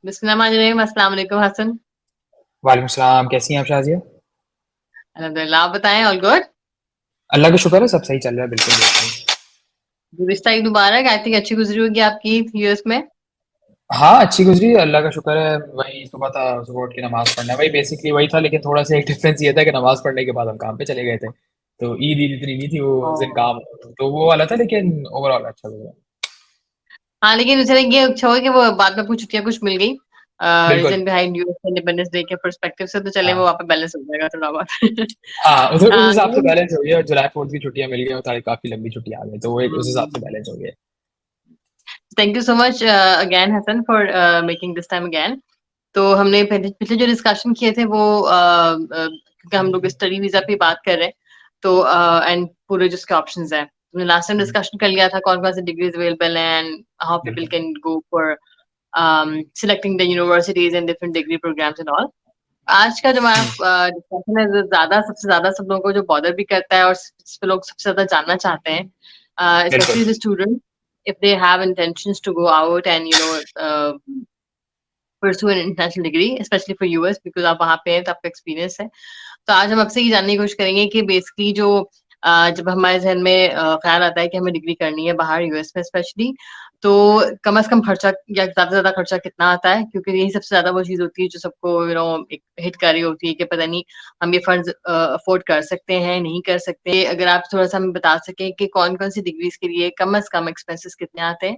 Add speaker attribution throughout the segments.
Speaker 1: बिस्मिल्लाहिर्रहमानिर्रहीम। अस्सलाम वालेकुम हसन।
Speaker 2: वालेकुम सलाम। कैसी हैं आप शाज़िया?
Speaker 1: अल्हम्दुलिल्लाह, आप बताएं। All good.
Speaker 2: अल्लाह का शुक्र है, सब सही चल रहा है, बिल्कुल बिल्कुल।
Speaker 1: गुज़िश्ता ईद मुबारक। आई थिंक अच्छी गुजरी होगी आपकी यूएस में।
Speaker 2: हाँ, अच्छी गुजरी, अल्लाह का शुक्र है। वही सुबह था, सुबह उठ के नमाज पढ़ना, वही बेसिकली वही था, लेकिन थोड़ा सा एक डिफरेंस ये था कि नमाज पढ़ने के बाद हम काम पे चले गए थे। तो ईद ईद इतनी नहीं थी, वो उस दिन
Speaker 1: ओह!
Speaker 2: काम तो वो वाला था, लेकिन ओवरऑल अच्छा लगा।
Speaker 1: हाँ, लेकिन मुझे ये अच्छा हुआ कि वो बाद में आपको छुट्टियाँ कुछ मिल गई।
Speaker 2: बिल्कुल।
Speaker 1: Reason behind US independence day के पर्सपेक्टिव से तो चले वो
Speaker 2: हाँ
Speaker 1: वहाँ पे बैलेंस हो जाएगा थोड़ा बहुत।
Speaker 2: हाँ, उस हिसाब से
Speaker 1: लेकिन
Speaker 2: बैलेंस हो गया। जुलाई 4th की छुट्टियां मिल गई और सारी काफी लंबी छुट्टियां आ गई, तो वो एक उस हिसाब से
Speaker 1: हुँ।
Speaker 2: बैलेंस हो गया।
Speaker 1: Thank you so much again Hasan for making this time again. तो हमने पहले पिछले जो डिस्कशन किए थे वो क्योंकि हम लोग स्टडी वीजा पे बात कर रहे हैं तो एंड पूरे जिसके ऑप्शंस हैं हमने लास्ट टाइम
Speaker 2: हम्म,
Speaker 1: डिस्कशन कर लिया था कौन कौन से डिग्रीज अवेलेबल हैं एंड हाउ पीपल
Speaker 2: बिल्कुल।
Speaker 1: Can go for selecting the universities and different degree programmes and all. आज का जो
Speaker 2: हम्म,
Speaker 1: हमारा डिस्कशन है जो ज्यादा सबसे ज्यादा सब लोगों को जो बॉदर भी करता है और इस पे लोग सबसे ज्यादा जानना चाहते हैं
Speaker 2: बिल्कुल।
Speaker 1: Specially the student if they have intentions to go out and pursue an international degree, especially for US, because आप वहाँ पे हैं तो आपका एक्सपीरियंस है। तो आज हम आपसे ये जानने की कोशिश करेंगे कि बेसिकली जो जब हमारे ज़हन में ख्याल आता है कि हमें डिग्री करनी है बाहर यूएस में स्पेशली, तो कम से कम खर्चा या ज़्यादा से ज़्यादा खर्चा कितना आता है? क्योंकि यही सबसे ज़्यादा वो चीज़ होती है जो सबको एक हिट कर रही होती है कि पता नहीं हम ये फंड्स अफोर्ड कर सकते हैं, नहीं कर सकते। अगर आप थोड़ा-सा हमें बता सकें कि कौन-कौन सी डिग्रीज़ के लिए कम से कम एक्सपेंसेस कितने आते हैं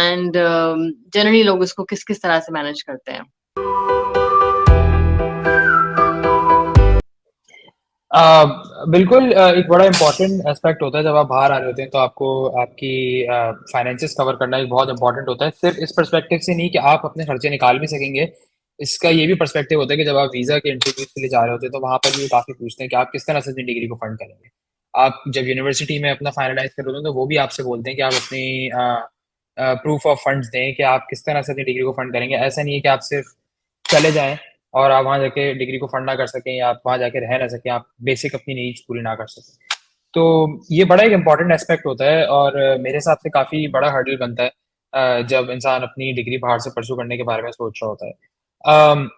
Speaker 1: एंड जनरली लोग इसको किस-किस तरह से मैनेज करते हैं?
Speaker 2: बिल्कुल। एक बड़ा इम्पोर्टेंट एस्पेक्ट होता है जब आप बाहर आ रहे होते हैं, तो आपको आपकी फाइनेंसेस कवर करना एक बहुत इम्पोर्टेंट होता है। सिर्फ इस पर्सपेक्टिव से नहीं कि आप अपने खर्चे निकाल भी सकेंगे, इसका ये भी पर्सपेक्टिव होता है कि जब आप वीज़ा के इंटरव्यूज के लिए जा रहे होते हैं तो वहाँ पर भी वो काफ़ी पूछते हैं कि आप किस तरह से अपनी डिग्री को फंड करेंगे। आप जब यूनिवर्सिटी में अपना फाइनलाइज कर रहे होते हैं तो वो भी आपसे बोलते हैं कि आप अपनी प्रूफ ऑफ फंड्स दें कि आप किस तरह से अपनी डिग्री को फंड करेंगे। ऐसा नहीं है कि आप सिर्फ चले जाएँ और आप वहाँ जाके डिग्री को फंड ना कर सकें या आप वहाँ जाके रह ना सकें, आप बेसिक अपनी नीड्स पूरी ना कर सकें। तो ये बड़ा एक इम्पॉर्टेंट एस्पेक्ट होता है और मेरे हिसाब से काफ़ी बड़ा हर्डल बनता है जब इंसान अपनी डिग्री बाहर से परस्यू करने के बारे में सोच रहा होता है। अम,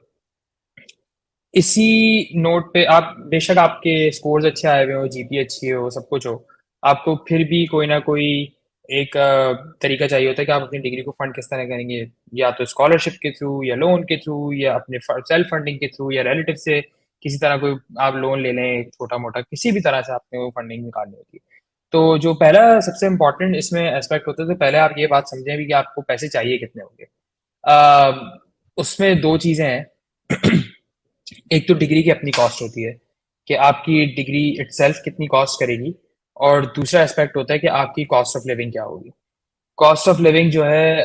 Speaker 2: इसी नोट पे आप बेशक आपके स्कोर्स अच्छे आए हुए हो, जीपीए अच्छी हो, सब कुछ हो, आपको फिर भी कोई ना कोई एक तरीका चाहिए होता है कि आप अपनी डिग्री को फंड किस तरह करेंगे। या तो स्कॉलरशिप के थ्रू या लोन के थ्रू या अपने सेल्फ फंडिंग के थ्रू या रिलेटिव से किसी तरह कोई आप लोन ले लें, छोटा मोटा किसी भी तरह से आपने वो फंडिंग निकालनी होती है। तो जो पहला सबसे इम्पोर्टेंट इसमें एस्पेक्ट होता है, तो पहले आप ये बात समझें भी कि आपको पैसे चाहिए कितने होंगे। उसमें दो चीज़ें हैं। एक तो डिग्री की अपनी कॉस्ट होती है कि आपकी डिग्री इटसेल्फ कितनी कॉस्ट करेगी, और दूसरा एस्पेक्ट होता है कि आपकी कॉस्ट ऑफ लिविंग क्या होगी। कॉस्ट ऑफ लिविंग जो है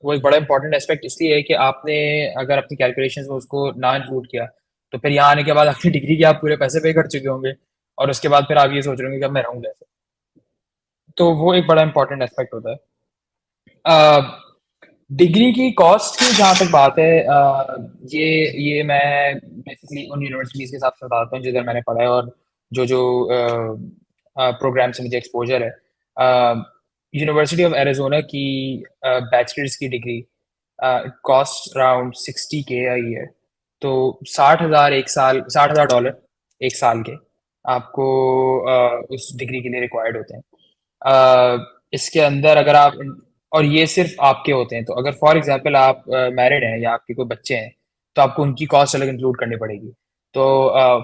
Speaker 2: वो एक बड़ा इंपॉर्टेंट एस्पेक्ट इसलिए है कि आपने अगर अपनी कैलकुलेशन में उसको ना इंक्लूड किया, तो फिर यहाँ आने के बाद अपनी डिग्री के आप पूरे पैसे पे कर चुके होंगे और उसके बाद फिर आप ये सोच रहे होंगे कि अब मैं रहूँ कैसे। तो वो एक बड़ा इंपॉर्टेंट एस्पेक्ट होता है। डिग्री की कॉस्ट की जहाँ तक बात है, ये मैं बेसिकली उन यूनिवर्सिटीज़ के हिसाब से बताता हूँ जिधर मैंने पढ़ा है और जो जो प्रोग्राम से मुझे एक्सपोजर है। यूनिवर्सिटी ऑफ एरिजोना की बैचलर्स की degree cost around 60K a year. तो 60,000 एक साल, $60,000 एक साल के आपको उस डिग्री के लिए रिक्वायर्ड होते हैं। इसके अंदर अगर आप, और ये सिर्फ आपके होते हैं, तो अगर फॉर एग्जांपल आप मैरिड हैं या आपके कोई बच्चे हैं तो आपको उनकी कॉस्ट अलग इंक्लूड करनी पड़ेगी। तो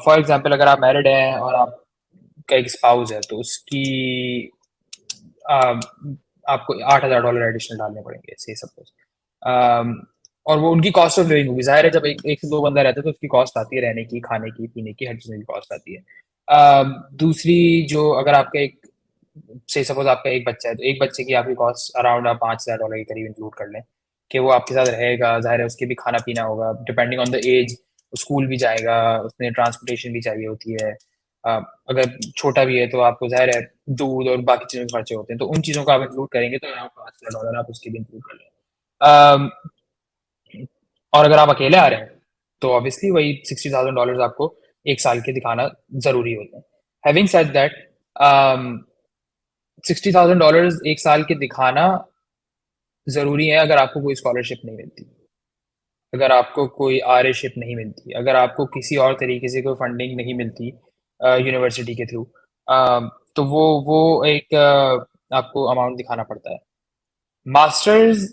Speaker 2: फॉर एग्जांपल अगर आप मैरिड हैं और आपका एक स्पाउस है तो उसकी अ, आपको $8,000 एडिशनल डालने पड़ेंगे से सपोज। और वो उनकी कॉस्ट ऑफ लिविंग होगी। जाहिर है जब एक एक से दो बंदा रहता है तो उसकी कॉस्ट आती है, रहने की, खाने की, पीने की, हर चीज़ की कॉस्ट आती है। दूसरी जो अगर आपका एक से सपोज आपका एक बच्चा है तो एक बच्चे की आपकी कॉस्ट अराउंड आप $5,000 के करीब इंक्लूड कर लें कि वो आपके साथ रहेगा। जाहिर है उसके भी खाना पीना होगा, depending on the age, school भी जाएगा, उसमें ट्रांसपोर्टेशन भी चाहिए होती है। अ, अगर छोटा भी है तो आपको जाहिर है दूध और बाकी चीज़ों के खर्चे होते हैं, तो उन चीज़ों को आप इंक्लूड करेंगे तो अराउंड $5,000 आप उसके भी इंक्लूड कर लें। अम, और अगर आप अकेले आ रहे हैं तो ऑब्वियसली वही $60,000 आपको एक साल के दिखाना ज़रूरी होता है। हैविंग सेड दैट, $60,000 एक साल के दिखाना ज़रूरी है अगर आपको कोई स्कॉलरशिप नहीं मिलती। अगर आपको कोई आरएशिप नहीं मिलती, अगर आपको किसी और तरीके से कोई फंडिंग नहीं मिलती यूनिवर्सिटी के थ्रू, तो वो एक आपको अमाउंट दिखाना पड़ता है। मास्टर्स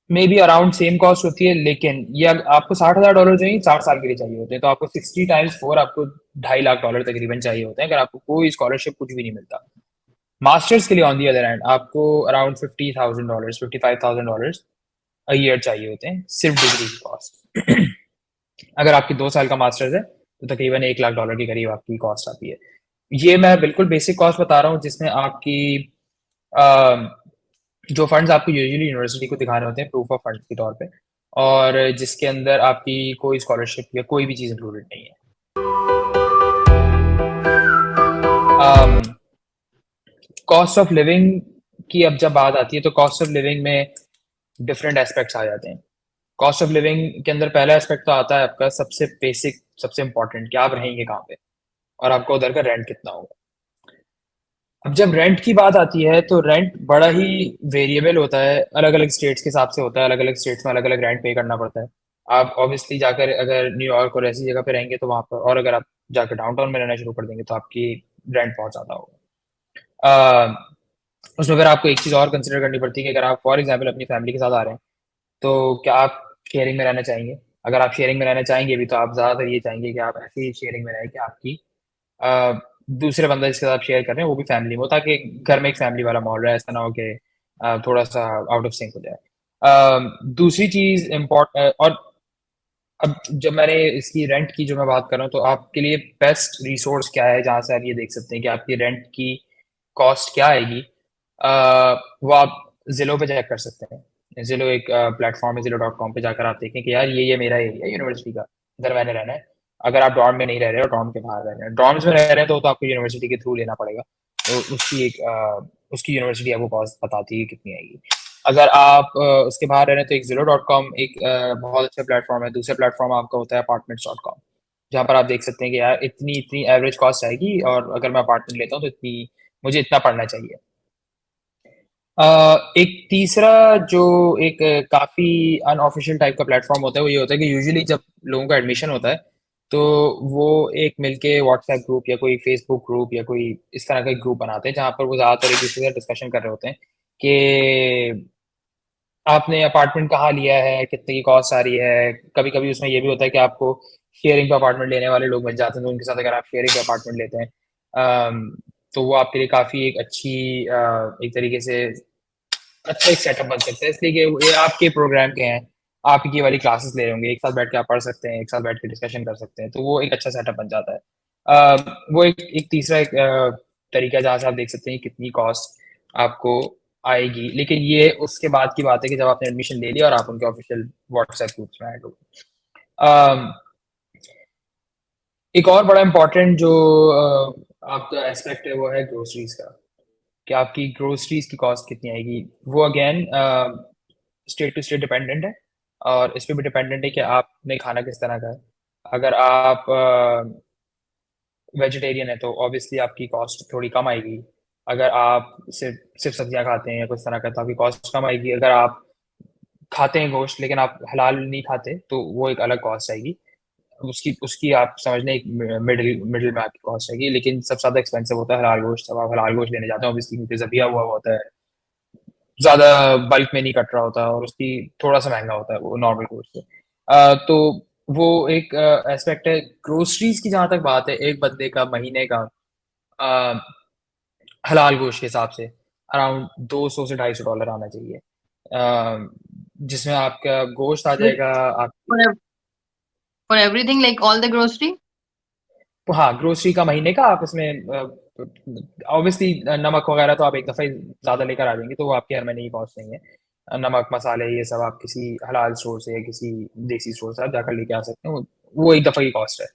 Speaker 2: में भी अराउंड सेम कॉस्ट होती है, लेकिन ये आपको $60,000 चाहिए 4 साल के लिए चाहिए होते हैं, तो आपको 60 टाइम्स 4 आपको $2.5 लाख तकरीबन चाहिए होते हैं, अगर आपको कोई स्कॉलरशिप कुछ भी नहीं मिलता। मास्टर्स के लिए ऑन दी अदर हैंड आपको अराउंड $50,000 $55,000 ईयर चाहिए होते हैं, सिर्फ डिग्री की कॉस्ट। अगर आपकी 2 साल का मास्टर्स है तो तकरीबन $1 लाख के करीब आपकी कॉस्ट आती है। ये मैं बिल्कुल बेसिक कॉस्ट बता रहा हूँ, जिसमें आपकी जो फंड्स आपको यूजुअली यूनिवर्सिटी को दिखाने होते हैं प्रूफ ऑफ फंड्स के तौर पे, और जिसके अंदर आपकी कोई स्कॉलरशिप या कोई भी चीज़ इंक्लूडेड नहीं है। कॉस्ट ऑफ लिविंग की अब जब बात आती है तो कॉस्ट ऑफ लिविंग में डिफरेंट एस्पेक्ट्स आ जाते हैं। कॉस्ट ऑफ लिविंग के अंदर पहला एस्पेक्ट तो आता है आपका सबसे बेसिक, सबसे इंपॉर्टेंट, कि आप रहेंगे कहाँ पे और आपका उधर का रेंट कितना होगा। अब जब रेंट की बात आती है तो रेंट बड़ा ही वेरिएबल होता है, अलग अलग स्टेट्स के हिसाब से होता है, अलग अलग स्टेट्स में अलग अलग रेंट पे करना पड़ता है। आप ऑब्वियसली जाकर अगर न्यूयॉर्क और ऐसी जगह पे रहेंगे तो वहाँ पर, और अगर आप जाकर डाउनटाउन में रहना शुरू कर देंगे तो आपकी रेंट बहुत ज़्यादा होगा। उसमें फिर आपको एक चीज़ और कंसिडर करनी पड़ती है कि अगर आप फॉर एग्जाम्पल अपनी फैमिली के साथ आ रहे हैं तो क्या आप शेयरिंग में रहना चाहेंगे। अगर आप शेयरिंग में रहना चाहेंगे भी तो आप ज़्यादातर ये चाहेंगे कि आप ऐसी शेयरिंग में रहें कि आपकी अ, दूसरे बंदा जिसके साथ आप शेयर कर रहे हैं वो भी फैमिली में हो, ताकि घर में एक फैमिली वाला माहौल रहे, ऐसा ना हो कि थोड़ा सा आउट ऑफ सिंक हो जाए। दूसरी चीज़ इम्पोर्ट और अब जब मैंने इसकी रेंट की जो मैं बात कर रहा हूँ तो आपके लिए बेस्ट रिसोर्स क्या है जहाँ से आप ये देख सकते हैं कि आपकी रेंट की कॉस्ट क्या आएगी। वो आप ज़िलो पे चेक कर सकते हैं। ज़िलो एक प्लेटफॉर्म है, ज़िलो.com पे जाकर आप देखें कि यार ये मेरा एरिया है यूनिवर्सिटी का, इधर मैंने रहना है। अगर आप डॉर्म में नहीं रह रहे हो, डॉर्म के बाहर रह रहे हैं, डॉर्म्स में रह रहे हैं तो आपको यूनिवर्सिटी के थ्रू लेना पड़ेगा, तो उसकी यूनिवर्सिटी आपको कॉस्ट बताती है कितनी आएगी। अगर आप उसके बाहर रह रहे हैं तो एक ज़िलो.com एक बहुत अच्छा प्लेटफॉर्म है। दूसरा प्लेटफॉर्म आपका होता है अपार्टमेंट्स.com, जहाँ पर आप देख सकते हैं कि यार इतनी इतनी एवरेज कॉस्ट आएगी और अगर मैं अपार्टमेंट लेता हूँ तो इतनी मुझे इतना पड़ना चाहिए। एक तीसरा जो एक काफ़ी अनऑफिशियल टाइप का प्लेटफॉर्म होता है वो ये होता है कि यूजुअली जब लोगों का एडमिशन होता है तो वो एक मिलके व्हाट्सएप ग्रुप या कोई फेसबुक ग्रुप या कोई इस तरह का एक ग्रुप बनाते हैं जहाँ पर वो ज़्यादातर एक दूसरे से डिस्कशन कर रहे होते हैं कि आपने अपार्टमेंट कहाँ लिया है, कितने की कॉस्ट आ रही है। कभी-कभी उसमें ये भी होता है कि आपको शेयरिंग पे अपार्टमेंट लेने वाले लोग मिल जाते हैं, तो उनके साथ अगर आप शेयरिंग पे अपार्टमेंट लेते हैं तो वो आपके लिए काफ़ी एक अच्छी एक तरीके से अच्छा एक सेटअप बन सकता है, इसलिए कि ये आपके प्रोग्राम के हैं, आप ये वाली क्लासेस ले रहे होंगे, एक साथ बैठ के आप पढ़ सकते हैं, एक साथ बैठ के डिस्कशन कर सकते हैं, तो वो एक अच्छा सेटअप बन जाता है। वो एक तीसरा एक तरीका है जहाँ से आप देख सकते हैं कितनी कॉस्ट आपको आएगी, लेकिन ये उसके बाद की बात है कि जब आपने एडमिशन ले लिया और आप उनके ऑफिशियल व्हाट्सएप ग्रुप्स में ऐड हो गए। अम, एक और बड़ा इम्पोर्टेंट जो आपका एस्पेक्ट है वो है ग्रोसरीज का, कि आपकी ग्रोसरीज की कॉस्ट कितनी आएगी। वो again state to state dependent है, और इस पे भी डिपेंडेंट है कि आपने खाना किस तरह का है। अगर आप वेजिटेरियन है तो ऑब्वियसली आपकी कॉस्ट थोड़ी कम आएगी। अगर आप सिर्फ सिर्फ सब्जियां खाते हैं या कुछ तरह का तो आपकी कॉस्ट कम आएगी। अगर आप खाते हैं गोश्त लेकिन आप हलाल नहीं खाते तो वो एक अलग कॉस्ट आएगी। उसकी उसकी आप समझ लें एक मिडिल मिडिल में आपकी कॉस्ट आएगी, लेकिन सबसे ज़्यादा एक्सपेंसिव होता है हलाल गोश्त। जब आप हलाल गोश्त लेने जाते हैं ऑब्वियसली क्योंकि ज़बिया हुआ होता है, ज़्यादा बल्क में नहीं कट रहा होता और उसकी थोड़ा-सा महँगा होता है वो नॉर्मल गोश्त से। तो वो एक एस्पेक्ट है। ग्रोसरीज़ की जहाँ तक बात है, एक बंदे का महीने का अ, हलाल गोश्त के हिसाब से अराउंड 200 से $250 आना चाहिए। जिसमें आपका गोश्त आ
Speaker 1: Like
Speaker 2: जाएगा आप।
Speaker 1: for everything, like all the grocery?
Speaker 2: तो हाँ, ग्रोसरी का महीने का आप इसमें ऑब्वियसली नमक वगैरह तो आप एक दफ़ा ही ज़्यादा लेकर आ जाएँगे तो वो आपके हर महीने की कॉस्ट नहीं है। नमक, मसाले ये सब आप किसी हलाल स्टोर से या किसी देसी स्टोर से आप जाकर लेके आ सकते हैं। वो एक दफ़ा की कॉस्ट है।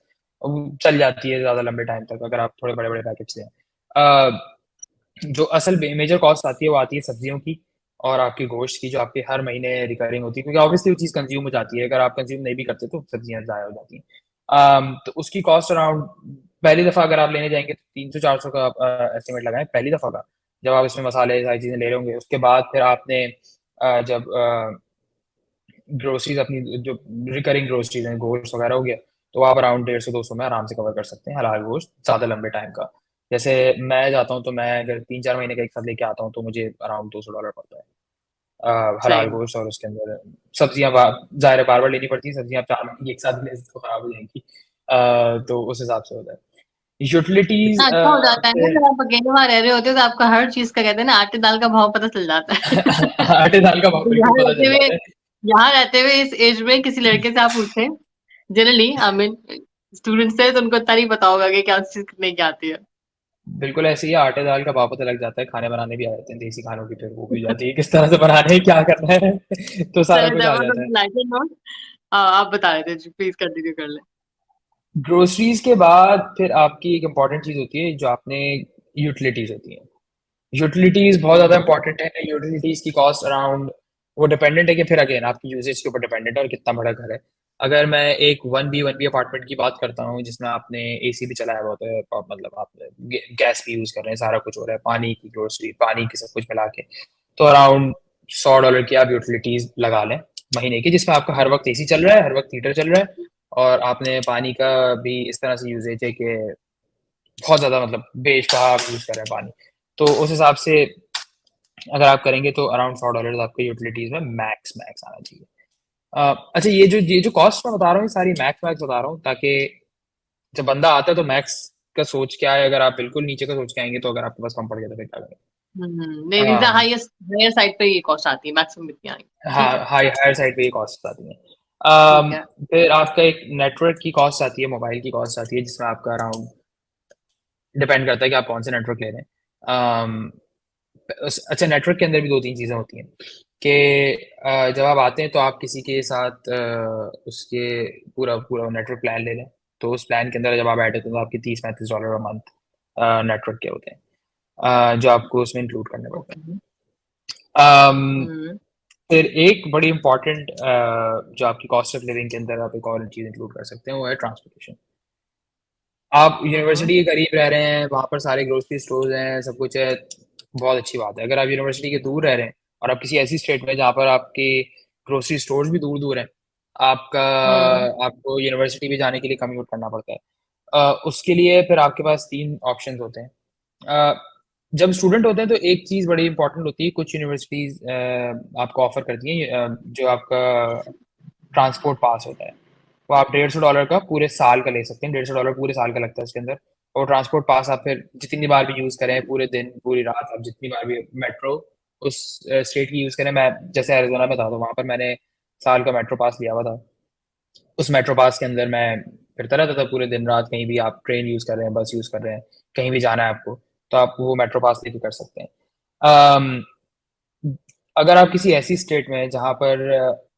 Speaker 2: चल जाती है ज़्यादा लंबे टाइम तक अगर आप थोड़े बड़े-बड़े पैकेट्स लें। जो असल मेजर कॉस्ट आती है वो आती है सब्जियों की और आपके गोश्त की, जो आपके हर महीने रिकरिंग होती है, क्योंकि ऑब्वियसली वो चीज़ कंज्यूम हो जाती है। अगर आप कंज्यूम नहीं भी करते तो सब्जियां ज़ाया हो जाती हैं। तो उसकी कॉस्ट अराउंड पहली दफ़ा अगर आप लेने जाएंगे तो 300-400 का आप एस्टिमेट लगाएं पहली दफ़ा का, जब आप इसमें मसाले सारी चीज़ें ले रहे होंगे। उसके बाद फिर आपने जब ग्रोसरीज अपनी जो रिकरिंग ग्रोसरीज हैं, गोश्त वगैरह हो गया, तो आप अराउंड 150-200 में आराम से कवर कर सकते हैं हलाल गोश्त ज़्यादा लंबे टाइम का। जैसे मैं जाता हूँ तो मैं अगर 3-4 महीने का एक साथ लेके आता हूँ तो मुझे अराउंड $200 पड़ता है
Speaker 1: सही
Speaker 2: हलाल
Speaker 1: में।
Speaker 2: गोश्त। और उसके अंदर सब्जियां ज़ाहिर है बार बार लेनी पड़ती है, सब्जियां आप 4 महीने की एक साथ ले तो खराब हो जाएंगी। तो उस हिसाब से होता है। यूटिलिटीज
Speaker 1: इतना अच्छा हो जाता है ना
Speaker 2: फिर
Speaker 1: जब आप अकेले वहां रह रहे होते हो तो आपका हर चीज का कहते हैं ना आटे दाल का भाव पता चल जाता है।
Speaker 2: आटे दाल का भाव
Speaker 1: तो
Speaker 2: बिल्कुल पता चल जाता है।
Speaker 1: यहाँ रहते हुए इस एज में किसी लड़के से आप पूछे, जनरली आई मीन स्टूडेंट्स से, तो उनको इतना नहीं पता होगा कि क्या चीज कितने की आती है।
Speaker 2: बिल्कुल ऐसे ही आटे दाल का भाव पता लग जाता है, खाने बनाने भी आ जाते हैं देसी खानों की, फिर वो भी जाती है किस तरह से बनाने हैं, क्या करना है तो सारा
Speaker 1: चले
Speaker 2: कुछ आ
Speaker 1: दैट
Speaker 2: जाता
Speaker 1: वाज
Speaker 2: है।
Speaker 1: Light note. आप बता रहे थे, प्लीज कंटिन्यू कर ले।
Speaker 2: ग्रोसरीज के बाद फिर आपकी एक इम्पॉर्टेंट चीज होती है जो आपने यूटिलिटीज होती है। यूटिलिटीज बहुत ज्यादा
Speaker 1: हम्म।
Speaker 2: इंपॉर्टेंट है। यूटिलिटीज की कॉस्ट अराउंड वो डिपेंडेंट है कि फिर अगेन आपकी यूजेज के ऊपर डिपेंडेंट है और कितना बड़ा घर है। अगर मैं एक 1 बी अपार्टमेंट की बात करता हूँ जिसमें आपने एसी भी चलाया हुआ होता है, मतलब आप गैस भी यूज कर रहे हैं, सारा कुछ हो रहा है, पानी की ग्रोसरी, पानी की सब कुछ मिला के, तो अराउंड $100 की आप यूटिलिटीज लगा लें महीने की, जिसमें आपका हर वक्त एसी चल रहा है, हर वक्त हीटर चल रहा है, और आपने पानी का भी इस तरह से यूजेज है कि बहुत ज़्यादा मतलब बेशबहा आप यूज़ कर रहे हैं पानी। तो उस हिसाब से अगर आप करेंगे तो अराउंड $100 आपके यूटिलिटीज़ में मैक्स मैक्स आना चाहिए। अच्छा, ये जो कॉस्ट मैं बता रहा हूँ, ये सारी मैक्स मैक्स बता रहा हूँ ताकि जब बंदा आता है तो मैक्स का सोच क्या है, अगर आप बिल्कुल नीचे का सोच के आएंगे तो अगर आपके पास कम पड़ गया तो फिर क्या
Speaker 1: नहीं नहीं,
Speaker 2: करेंगे।
Speaker 1: हाईएस्ट हायर साइड पे ये कॉस्ट आती है, मैक्सिमम इतनी आएगी। ठीक है।
Speaker 2: हाँ, हायर साइड पे ये कॉस्ट आती है।
Speaker 1: ठीक है।
Speaker 2: फिर आपका एक नेटवर्क की कॉस्ट आती है, मोबाइल की कॉस्ट आती है, जिसमें आपका अराउंड डिपेंड करता है कि आप कौन से नेटवर्क ले रहे हैं। अच्छा, नेटवर्क के अंदर भी 2-3 चीज़ें होती हैं कि जब आप आते हैं तो आप किसी के साथ उसके पूरा पूरा नेटवर्क प्लान ले लें। तो उस प्लान के अंदर जब आप ऐड होते हैं तो आपके $30-35 मंथ नेटवर्क के होते हैं, जो आपको उसमें इंक्लूड करने पड़ते
Speaker 1: ओके।
Speaker 2: हैं।
Speaker 1: हम्म।
Speaker 2: फिर एक बड़ी इंपॉर्टेंट जो आपकी कॉस्ट ऑफ लिविंग के अंदर आप एक और चीज़ इंक्लूड कर सकते हैं, वो है ट्रांसपोर्टेशन। आप
Speaker 1: हम्म।
Speaker 2: यूनिवर्सिटी के करीब रह रहे हैं, वहाँ पर सारे ग्रोसरी स्टोर्स हैं, सब कुछ है, बहुत अच्छी बात है। अगर आप यूनिवर्सिटी के दूर रह रहे हैं और आप किसी ऐसी स्टेट में जहाँ पर आपके ग्रोसरी स्टोर्स भी दूर दूर हैं, आपका
Speaker 1: हम्म।
Speaker 2: आपको यूनिवर्सिटी भी जाने के लिए कम्यूट करना पड़ता है। उसके लिए फिर आपके पास 3 ऑप्शंस होते हैं। अ, जब स्टूडेंट होते हैं तो एक चीज़ बड़ी इंपॉर्टेंट होती है, कुछ यूनिवर्सिटीज़ आपको ऑफर करती हैं, जो आपका ट्रांसपोर्ट पास होता है। वो आप $150 का पूरे साल का ले सकते हैं, $150 पूरे साल का लगता है उसके अंदर। और ट्रांसपोर्ट पास आप फिर जितनी बार भी यूज़ करें, पूरे दिन पूरी रात आप जितनी बार भी मेट्रो उस स्टेट की यूज़ करें। मैं जैसे एरिजोना में था तो वहाँ पर मैंने साल का मेट्रो पास लिया हुआ था। उस मेट्रो पास के अंदर मैं फिरता रहता था पूरे दिन रात, कहीं भी आप ट्रेन यूज़ कर रहे हैं, बस यूज़ कर रहे हैं, कहीं भी जाना है आपको, तो आप वो मेट्रो पास लेके कर सकते हैं। अम, अगर आप किसी ऐसी स्टेट में जहाँ पर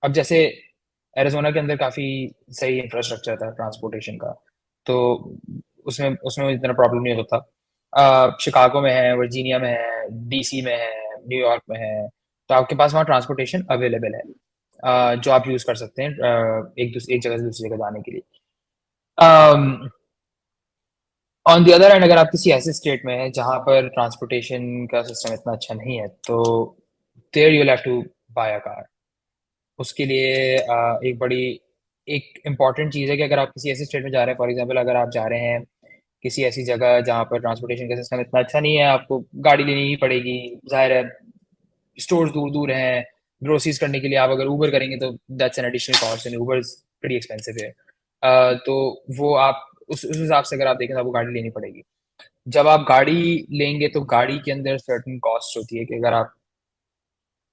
Speaker 2: अब जैसे एरिज़ोना के अंदर काफ़ी सही इंफ्रास्ट्रक्चर था ट्रांसपोर्टेशन का, तो उसमें उसमें इतना प्रॉब्लम नहीं होता था। शिकागो में है, वर्जीनिया में है, डीसी में है, न्यूयॉर्क में है, तो आपके पास वहाँ ट्रांसपोर्टेशन अवेलेबल है, जो आप यूज़ कर सकते हैं एक जगह से दूसरी जगह जाने के लिए। ऑन द अदर हैंड, अगर आप किसी ऐसे स्टेट में हैं जहाँ पर ट्रांसपोर्टेशन का सिस्टम इतना अच्छा नहीं है, तो there you have to buy a car. उसके लिए एक इम्पॉर्टेंट चीज़ है कि अगर आप किसी ऐसे स्टेट में जा रहे हैं, फॉर एग्जांपल अगर आप जा रहे हैं किसी ऐसी जगह जहाँ पर ट्रांसपोर्टेशन का सिस्टम इतना अच्छा नहीं है, आपको गाड़ी लेनी ही पड़ेगी, ज़ाहिर है स्टोर्स दूर दूर हैं, ग्रोसरीज करने के लिए आप अगर ऊबर करेंगे तो that's an additional cost and Uber pretty expensive है। तो वो आप उस हिसाब से अगर आप देखें तो आपको गाड़ी लेनी पड़ेगी। जब आप गाड़ी लेंगे तो गाड़ी के अंदर सर्टेन कॉस्ट होती है कि अगर आप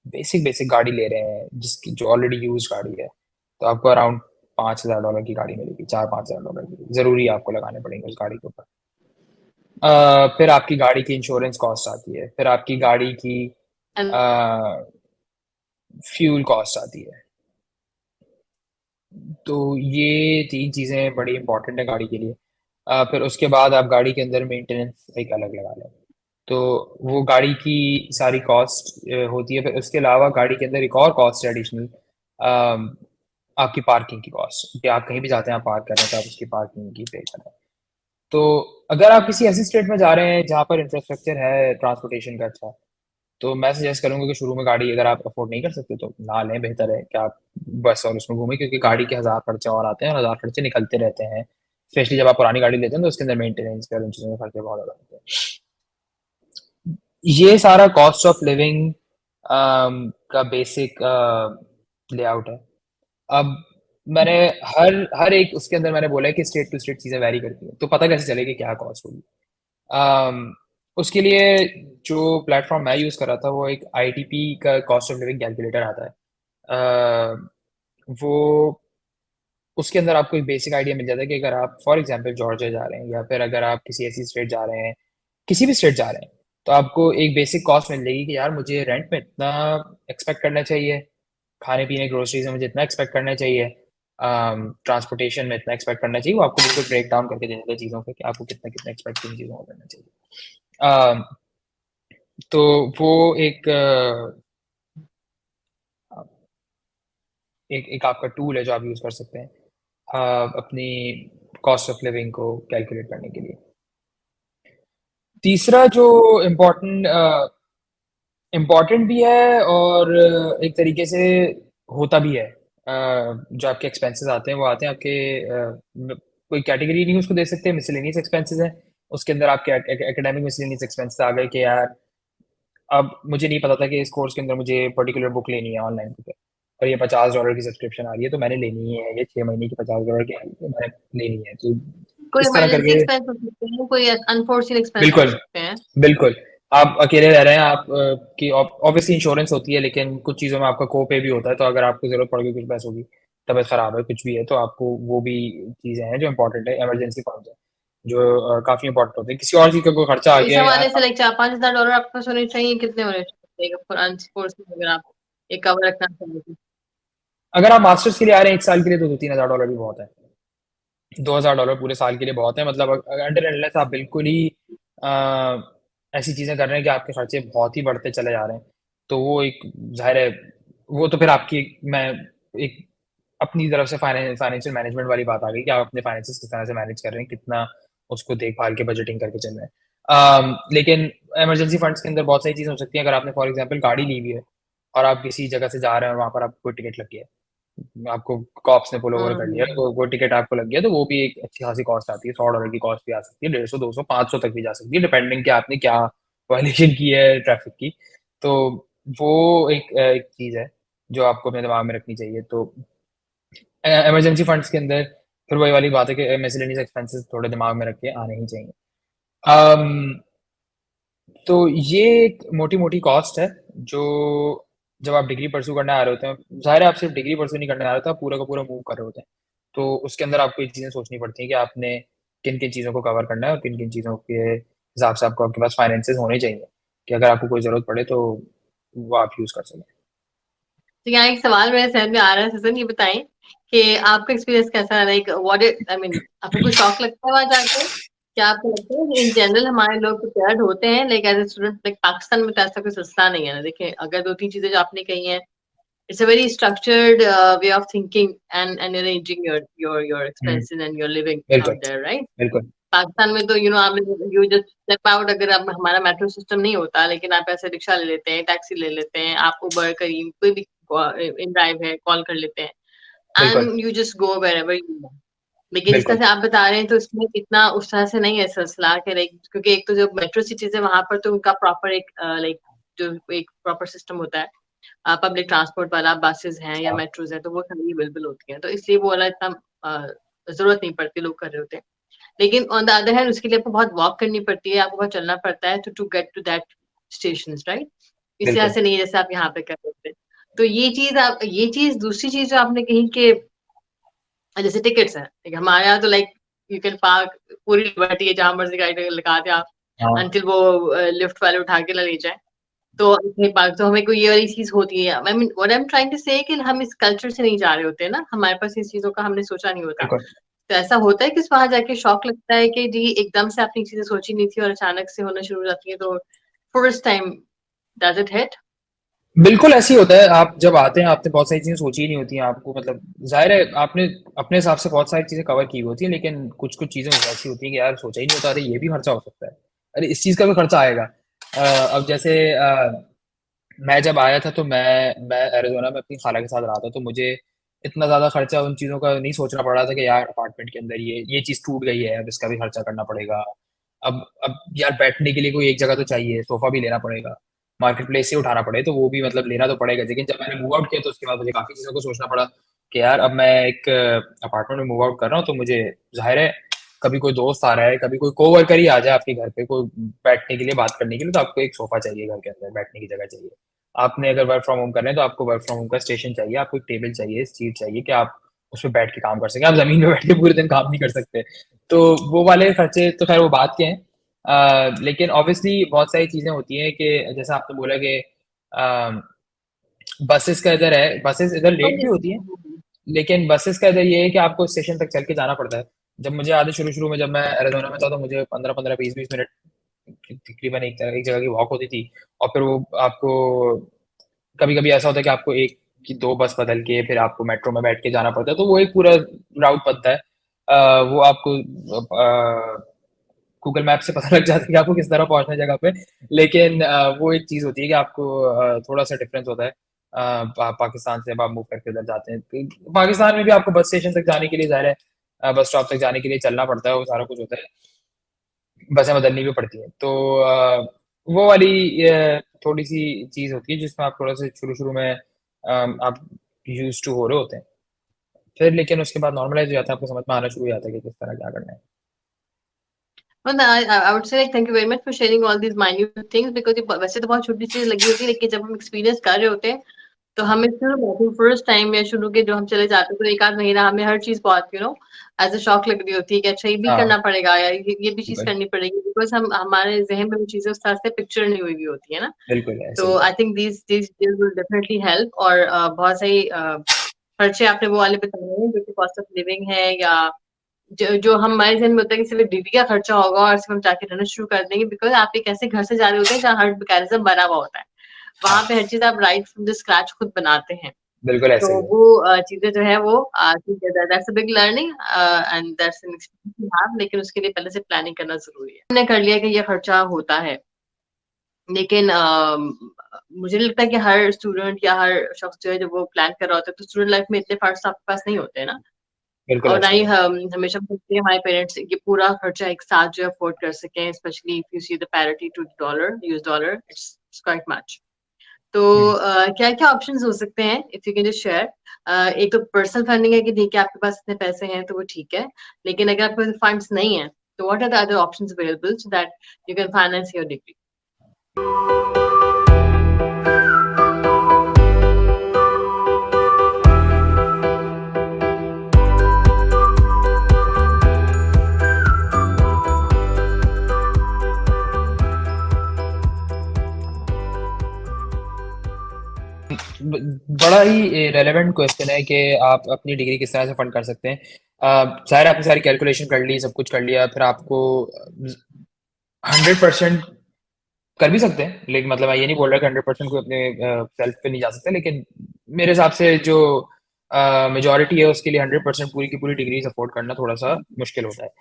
Speaker 2: बेसिक बेसिक गाड़ी ले रहे हैं जिसकी जो ऑलरेडी यूज गाड़ी है, तो आपको अराउंड $5,000 की गाड़ी मिलेगी, 4-5 हज़ार डॉलर की जरूरी आपको लगाने पड़ेंगे उस गाड़ी के ऊपर। फिर आपकी गाड़ी की इंश्योरेंस कॉस्ट आती है, फिर आपकी गाड़ी की फ्यूल कॉस्ट आती है। तो ये 3 चीज़ें बड़ी इंपॉर्टेंट है गाड़ी के लिए। फिर उसके बाद आप गाड़ी के अंदर मेंटेनेंस एक अलग लगा लें, तो वो गाड़ी की सारी कॉस्ट होती है। फिर उसके अलावा गाड़ी के अंदर एक और कॉस्ट है एडिशनल, आपकी पार्किंग की कॉस्ट, कि आप कहीं भी जाते हैं आप पार्क कर रहे हैं तो आप उसकी पार्किंग की पे कर रहे हैं। तो अगर आप किसी ऐसी स्टेट में जा रहे हैं जहाँ पर इंफ्रास्ट्रक्चर है ट्रांसपोर्टेशन का अच्छा, तो मैं सजेस्ट करूँगा कि शुरू में गाड़ी अगर आप अफ़ोर्ड नहीं कर सकते तो ना लें, बेहतर है कि आप बस और उसमें घूमें, क्योंकि गाड़ी के हज़ार खर्चे और आते हैं और हज़ार खर्चे निकलते रहते हैं। स्पेशली जब आप पुरानी गाड़ी लेते हैं तो उसके अंदर मेंटेनेंस का उन चीज़ों के खर्चे बहुत ज़्यादा होते हैं। ये सारा कॉस्ट ऑफ लिविंग का बेसिक लेआउट है। अब मैंने हर हर एक उसके अंदर मैंने बोला है कि स्टेट टू स्टेट चीज़ें वैरी करती हैं, तो पता कैसे चलेगा क्या कॉस्ट होगी? अम, उसके लिए जो प्लेटफ़ॉर्म मैं यूज़ कर रहा था वो एक आईटीपी का कॉस्ट ऑफ लिविंग कैलकुलेटर आता है। वो उसके अंदर आपको एक बेसिक आइडिया मिल जाता है कि अगर आप फॉर एग्ज़ाम्पल जॉर्जिया जा रहे हैं या फिर अगर आप किसी ऐसी स्टेट जा रहे हैं, किसी भी स्टेट जा रहे हैं, तो आपको एक बेसिक कॉस्ट मिल जाएगी कि यार मुझे रेंट में इतना एक्सपेक्ट करना चाहिए, खाने-पीने ग्रोसरीज़ में मुझे इतना एक्सपेक्ट करना चाहिए, ट्रांसपोर्टेशन में इतना एक्सपेक्ट करना चाहिए, वो आपको बिल्कुल ब्रेक डाउन करके दे देता है चीज़ों को कि आपको कितना-कितना एक्सपेक्ट किन चीज़ों को करना चाहिए। अम, तो वो एक आपका टूल है जो आप यूज़ कर सकते हैं अपनी कॉस्ट ऑफ लिविंग को कैलकुलेट करने के लिए। तीसरा जो इम्पोर्टेंट इम्पोर्टेंट भी है और एक तरीके से होता भी है, जो आपके एक्सपेंसेस आते हैं वो आते हैं आपके कोई कैटेगरी नहीं उसको दे सकते, मिसलेनियस एक्सपेंसेस हैं। उसके अंदर आपके एकेडमिक मिसलेनियस एक्सपेंसेस आ गए कि यार अब मुझे नहीं पता था कि इस कोर्स के अंदर मुझे पर्टिकुलर बुक लेनी है ऑनलाइन पे, और ये $50 की सब्सक्रिप्शन आ रही है तो मैंने लेनी ही है, ये 6 महीने की $50 की आ रही है तो मैंने लेनी है, तो
Speaker 1: कोई
Speaker 2: इस तरह
Speaker 1: इमरजेंसी
Speaker 2: करके
Speaker 1: एक्सपेंस हो सकते हैं, कोई अनफोर्सीन एक्सपेंस हो
Speaker 2: बिल्कुल
Speaker 1: सकते हैं।
Speaker 2: बिल्कुल। आप अकेले रह रहे हैं, आप की ऑब्वियसली इंश्योरेंस होती है, लेकिन कुछ चीज़ों में आपका को पे भी होता है, तो अगर आपको ज़रूरत पड़ गई कुछ पैसों की, तबीयत खराब है, कुछ भी है, तो आपको वो भी चीज़ें हैं जो इम्पोर्टेंट है, इमरजेंसी फंड्स हैं, जो काफ़ी इम्पोर्टेंट होते हैं। किसी और चीज़ का कोई खर्चा आ
Speaker 1: तो इस
Speaker 2: गया है यार,
Speaker 1: हवाले से लाइक 4-5 हज़ार डॉलर आपके पास होने चाहिए, कितने होने चाहिए फॉर अनफोर्सीन, अगर आप एक कवर रखना चाहिए तो?
Speaker 2: अगर आप मास्टर्स के लिए आ रहे हैं 1 साल के लिए तो $2-3 हज़ार भी बहुत है। $2,000 पूरे साल के लिए बहुत है, मतलब अनटिल अनलेस आप बिल्कुल ही अ, ऐसी चीज़ें कर रहे हैं कि आपके खर्चे बहुत ही बढ़ते चले जा रहे हैं, तो वो एक ज़ाहिर है, वो तो फिर आपकी मैं एक अपनी तरफ से फाइनेंशियल मैनेजमेंट वाली बात आ गई कि आप अपने फाइनेंसेस किस तरह से मैनेज कर रहे हैं, कितना उसको देखभाल के बजटिंग करके चल रहे हैं। लेकिन इमरजेंसी फंड्स के अंदर बहुत सारी चीज़ें हो सकती हैं। अगर आपने फॉर एग्ज़ाम्पल गाड़ी ली हुई है और आप किसी जगह से जा रहे हैं और वहाँ पर आपको कोई टिकट लग गया है, आपको कॉप्स ने पुल ओवर कर लिया,
Speaker 1: हुँ।
Speaker 2: तो वो टिकट आपको लग गया, तो वो भी एक अच्छी खासी कॉस्ट आती है। $100 की कॉस्ट भी आ सकती है, 150, 200, 500 तक भी जा सकती है, डिपेंडिंग कि आपने क्या वायलेशन की है ट्रैफिक की। तो वो एक चीज़ है जो आपको अपने दिमाग में रखनी चाहिए। तो इमरजेंसी फंड्स के अंदर फिर वही वाली बात है कि मिसलेनियस एक्सपेंसेस थोड़े दिमाग में रख के आने ही चाहिए। अम, तो ये एक मोटी-मोटी कॉस्ट है जो जब आप डिग्री परस्यू करने आ रहे होते हैं, ज़ाहिर है आप सिर्फ डिग्री परस्यू नहीं करने आ रहे होते, आप पूरा का पूरा मूव कर रहे होते हैं। तो उसके अंदर आपको ये चीज़ें सोचनी पड़ती हैं कि आपने किन-किन चीज़ों को कवर करना है और किन-किन चीज़ों के हिसाब से आपको आपके पास फाइनेंसेस होने चाहिए, कि अगर आपको कोई ज़रूरत पड़े तो वो आप यूज़ कर सकें।
Speaker 1: तो यहाँ एक सवाल मेरे ज़हन में आ रहा है सचिन, ये बताएँ कि आपका एक्सपीरियंस कैसा है? Like what it I mean, आपको कोई शौक लगता है वहाँ जाके? क्या आपको लगता है कि इन जनरल हमारे लोग प्रिपेयर्ड होते हैं like as a student? Like Pakistan में तो ऐसा कोई सस्ता नहीं है ना। देखिए, अगर 2-3 चीज़ें जो आपने कही हैं, it's a very structured way of thinking and arranging your
Speaker 2: hmm,
Speaker 1: expenses and your living
Speaker 2: बिल्कुल,
Speaker 1: आउट देयर, राइट?
Speaker 2: बिल्कुल,
Speaker 1: पाकिस्तान में तो आप यू जस्ट स्टेप आउट, अगर आप हमारा मेट्रो सिस्टम नहीं होता, लेकिन आप ऐसे रिक्शा ले लेते हैं, टैक्सी ले लेते हैं, आप उबर, करीम कोई भी इन ड्राइव है, कॉल कर लेते हैं
Speaker 2: बिल्कुल,
Speaker 1: and you just go wherever you want. लेकिन जिस तरह
Speaker 2: बिल्कुल,
Speaker 1: से आप बता रहे हैं तो इसमें इतना उस तरह से नहीं है सिलसिला के लाइक, क्योंकि एक तो जो मेट्रो सिटीज़ है वहाँ पर तो उनका प्रॉपर एक लाइक जो एक प्रॉपर सिस्टम होता है पब्लिक ट्रांसपोर्ट वाला, बसेस हैं या
Speaker 2: हाँ,
Speaker 1: मेट्रोज़ हैं, तो वो सारी अवेलेबल होती हैं। तो इसलिए वो वाला इतना ज़रूरत नहीं पड़ती, लोग कर रहे होते हैं। लेकिन ऑन द अदर हैंड उसके लिए आपको बहुत वॉक करनी पड़ती है, आपको बहुत चलना पड़ता है to get to that stations, right? इस तरह
Speaker 2: बिल्कुल,
Speaker 1: से नहीं है जैसे आप यहाँ पे कर सकते हैं। तो ये चीज़ दूसरी चीज़ जो आपने कही कि जैसे टिकट्स हैं, ठीक है? हमारे यहाँ तो लाइक यू कैन पार्क पूरी लिबर्टी है, जहाँ मर्ज़ी गाड़ी लगा दें आप
Speaker 2: हाँ,
Speaker 1: अंटिल वो लिफ्ट वाले उठा के ना ले जाएँ। तो इतने पार्क तो हमें कोई ये वाली चीज़ होती है। I mean what I am trying to say कि हम इस कल्चर से नहीं जा रहे होते हैं ना, हमारे पास इस चीज़ों का हमने सोचा नहीं होता।
Speaker 2: बिल्कुल।
Speaker 1: तो ऐसा होता है कि वहाँ जाके शौक लगता है कि जी एकदम से आपने चीज़ें सोची नहीं थी और अचानक से होना शुरू हो जाती है, तो first time does it hit?
Speaker 2: बिल्कुल ऐसे ही होता है, आप जब आते हैं आपने बहुत सारी चीज़ें सोची ही नहीं होती हैं, आपको मतलब ज़ाहिर है आपने अपने हिसाब से बहुत सारी चीज़ें कवर की होती हैं, लेकिन कुछ-कुछ चीज़ें ऐसी होती हैं कि यार सोचा ही नहीं होता, अरे ये भी खर्चा हो सकता है, अरे इस चीज़ का भी खर्चा आएगा। अब जैसे मैं जब आया था तो मैं एरिज़ोना में अपनी खाला के साथ रहा था, तो मुझे इतना ज़्यादा खर्चा उन चीज़ों का नहीं सोचना पड़ रहा था कि यार अपार्टमेंट के अंदर ये चीज़ टूट गई है, अब इसका भी खर्चा करना पड़ेगा। अब यार बैठने के लिए कोई एक जगह तो चाहिए, सोफ़ा भी लेना पड़ेगा, मार्केट प्लेस से उठाना पड़े तो वो भी मतलब लेना तो पड़ेगा। लेकिन जब मैंने मूव आउट किया तो उसके बाद मुझे काफ़ी चीज़ों को सोचना पड़ा कि यार अब मैं एक अपार्टमेंट में मूव आउट कर रहा हूँ, तो मुझे ज़ाहिर है कभी कोई दोस्त आ रहा है, कभी कोई कोवर्कर ही आ जाए आपके घर पे, कोई बैठने के लिए, बात करने के लिए, तो आपको एक सोफ़ा चाहिए घर के अंदर, बैठने की जगह चाहिए। आपने अगर वर्क फ्रॉम होम कर रहे हैं तो आपको वर्क फ्रॉम होम का स्टेशन चाहिए, आपको एक टेबल चाहिए, सीट चाहिए कि आप उसपे बैठ के काम कर सकें। आप ज़मीन पे बैठ के पूरे दिन काम नहीं कर सकते। तो वो वाले खर्चे तो खैर वो बात के हैं। लेकिन ऑब्वियसली बहुत सारी चीज़ें होती हैं कि जैसा आपने बोला कि अ, बसेस का इधर है, बसेस इधर लेट भी होती हैं, लेकिन बसेस का इधर ये है कि आपको स्टेशन तक चल के जाना पड़ता है। जब मुझे याद है शुरू-शुरू में जब मैं एरिज़ोना में था तो मुझे 15-15, 20-20 मिनट तकरीबन एक जगह की वॉक होती थी और फिर वो आपको कभी-कभी ऐसा होता है कि आपको 1 की 2 बस बदल के फिर आपको मेट्रो में बैठ के जाना पड़ता है, तो वो एक पूरा राउट बनता है। वो आपको गूगल मैप से पता लग जाता है कि आपको किस तरह पहुँचना है जगह पे। लेकिन वो एक चीज़ होती है कि आपको थोड़ा-सा डिफरेंस होता है। पाकिस्तान से जब आप मूव करके उधर जाते हैं, तो पाकिस्तान में भी आपको बस स्टेशन तक जाने के लिए ज़ाहिर है बस स्टॉप तक जाने के लिए चलना पड़ता है, वो सारा कुछ होता है। बसें बदलनी भी पड़ती हैं। तो वो वाली थोड़ी-सी चीज़ होती है जिसमें आप थोड़ा-सा शुरू-शुरू में आप यूज़्ड टू हो रहे होते हैं। फिर लेकिन उसके बाद नॉर्मलाइज़ हो जाता है, आपको समझ में आना शुरू हो जाता है कि किस तरह क्या करना है।
Speaker 1: Well, I would say like thank you very much for sharing all these minute things because ये वैसे तो बहुत छोटी चीज़ लगी होती है लेकिन जब हम एक्सपीरियंस कर रहे होते हैं तो हमें शुरू फर्स्ट टाइम या शुरू के जो हम चले जाते हैं तो एक आध महीना हमें हर चीज़ बहुत एज अ शॉक लग रही होती है कि अच्छा ये भी
Speaker 2: हाँ,
Speaker 1: करना पड़ेगा या ये भी चीज़
Speaker 2: बिल्कुल,
Speaker 1: करनी पड़ेगी बिकॉज़ हम हमारे ज़हन में वो चीज़ें उस तरह से पिक्चर नहीं हुई हुई होती है ना।
Speaker 2: बिल्कुल ऐसे
Speaker 1: तो
Speaker 2: ही है।
Speaker 1: I think these will definitely help और बहुत सही खर्चे आपने वो वाले बताए हैं जो कि कॉस्ट ऑफ लिविंग है या जो हमारे ज़हन में होता है कि सिर्फ़ डिग्री का खर्चा होगा और सिर्फ़ हम जाके रहना शुरू कर देंगे बिकॉज़ आप एक ऐसे घर से जा रहे होते हैं जहाँ हर मैकेनिज़्म बना हुआ होता है।
Speaker 2: हाँ,
Speaker 1: वहाँ पे हर चीज़ आप राइट फ्रॉम द स्क्रैच खुद बनाते हैं।
Speaker 2: बिल्कुल
Speaker 1: तो
Speaker 2: ऐसे ही है।
Speaker 1: वो चीज़ें जो है वो ठीक है that's a big learning and that's an experience to have लेकिन उसके लिए पहले से प्लानिंग करना ज़रूरी है। हमने कर लिया कि ये खर्चा होता है, लेकिन मुझे नहीं लगता कि हर स्टूडेंट या हर शख्स जो है जब वो प्लान कर रहा होता है तो स्टूडेंट लाइफ़ में इतने फंड्स आपके पास नहीं होते हैं ना।
Speaker 2: बिल्कुल
Speaker 1: और ना
Speaker 2: ऐसे
Speaker 1: ही
Speaker 2: ही है।
Speaker 1: हम हमेशा सोचते हैं हमारे पेरेंट्स ये पूरा खर्चा एक साथ जो है अफोर्ड कर सकें specially if you see the parity to dollar US dollar it's quite much. तो
Speaker 2: हुँ।
Speaker 1: क्या क्या ऑप्शंस हो सकते हैं if you can just share. एक तो पर्सनल फंडिंग है कि देखिए आपके पास इतने पैसे हैं तो वो ठीक है, लेकिन अगर आपके पास फंड्स नहीं है तो what are the other options available so that you can finance your degree.
Speaker 2: बड़ा ही रेलेवेंट क्वेश्चन है कि आप अपनी डिग्री किस तरह से फंड कर सकते हैं। ज़ाहिर है आपने सारी कैलकुलेशन कर ली, सब कुछ कर लिया, फिर आपको 100% कर भी सकते हैं, लेकिन मतलब मैं ये नहीं बोल रहा कि 100% कोई अपने सेल्फ पे नहीं जा सकता, लेकिन मेरे हिसाब से जो मेजॉरिटी है उसके लिए 100% पूरी की पूरी डिग्री सपोर्ट करना थोड़ा सा मुश्किल होता है।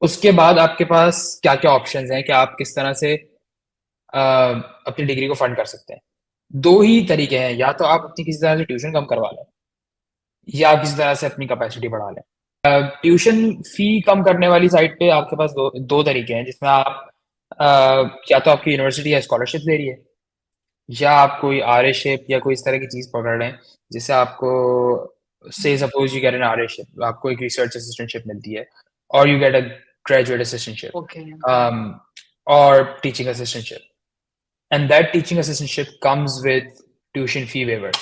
Speaker 2: उसके बाद आपके पास क्या-क्या ऑप्शंस हैं कि आप किस तरह से अ, अपनी डिग्री को फंड कर सकते हैं। 2 ही तरीके हैं, या तो आप अपनी किसी तरह से ट्यूशन कम करवा लें या किसी तरह से अपनी कैपेसिटी बढ़ा लें। ट्यूशन फ़ी कम करने वाली साइड पे आपके पास 2 तरीके हैं जिसमें आप अ, या तो आपकी यूनिवर्सिटी या स्कॉलरशिप दे रही है, या आप कोई आरएशिप या कोई इस तरह की चीज़ पकड़ लें जिससे आपको से suppose you get an RAship, आपको एक रिसर्च असिस्टेंटशिप मिलती है और you get a graduate assistantship
Speaker 1: okay.
Speaker 2: और teaching assistantship, and that teaching assistantship comes with tuition fee waiver.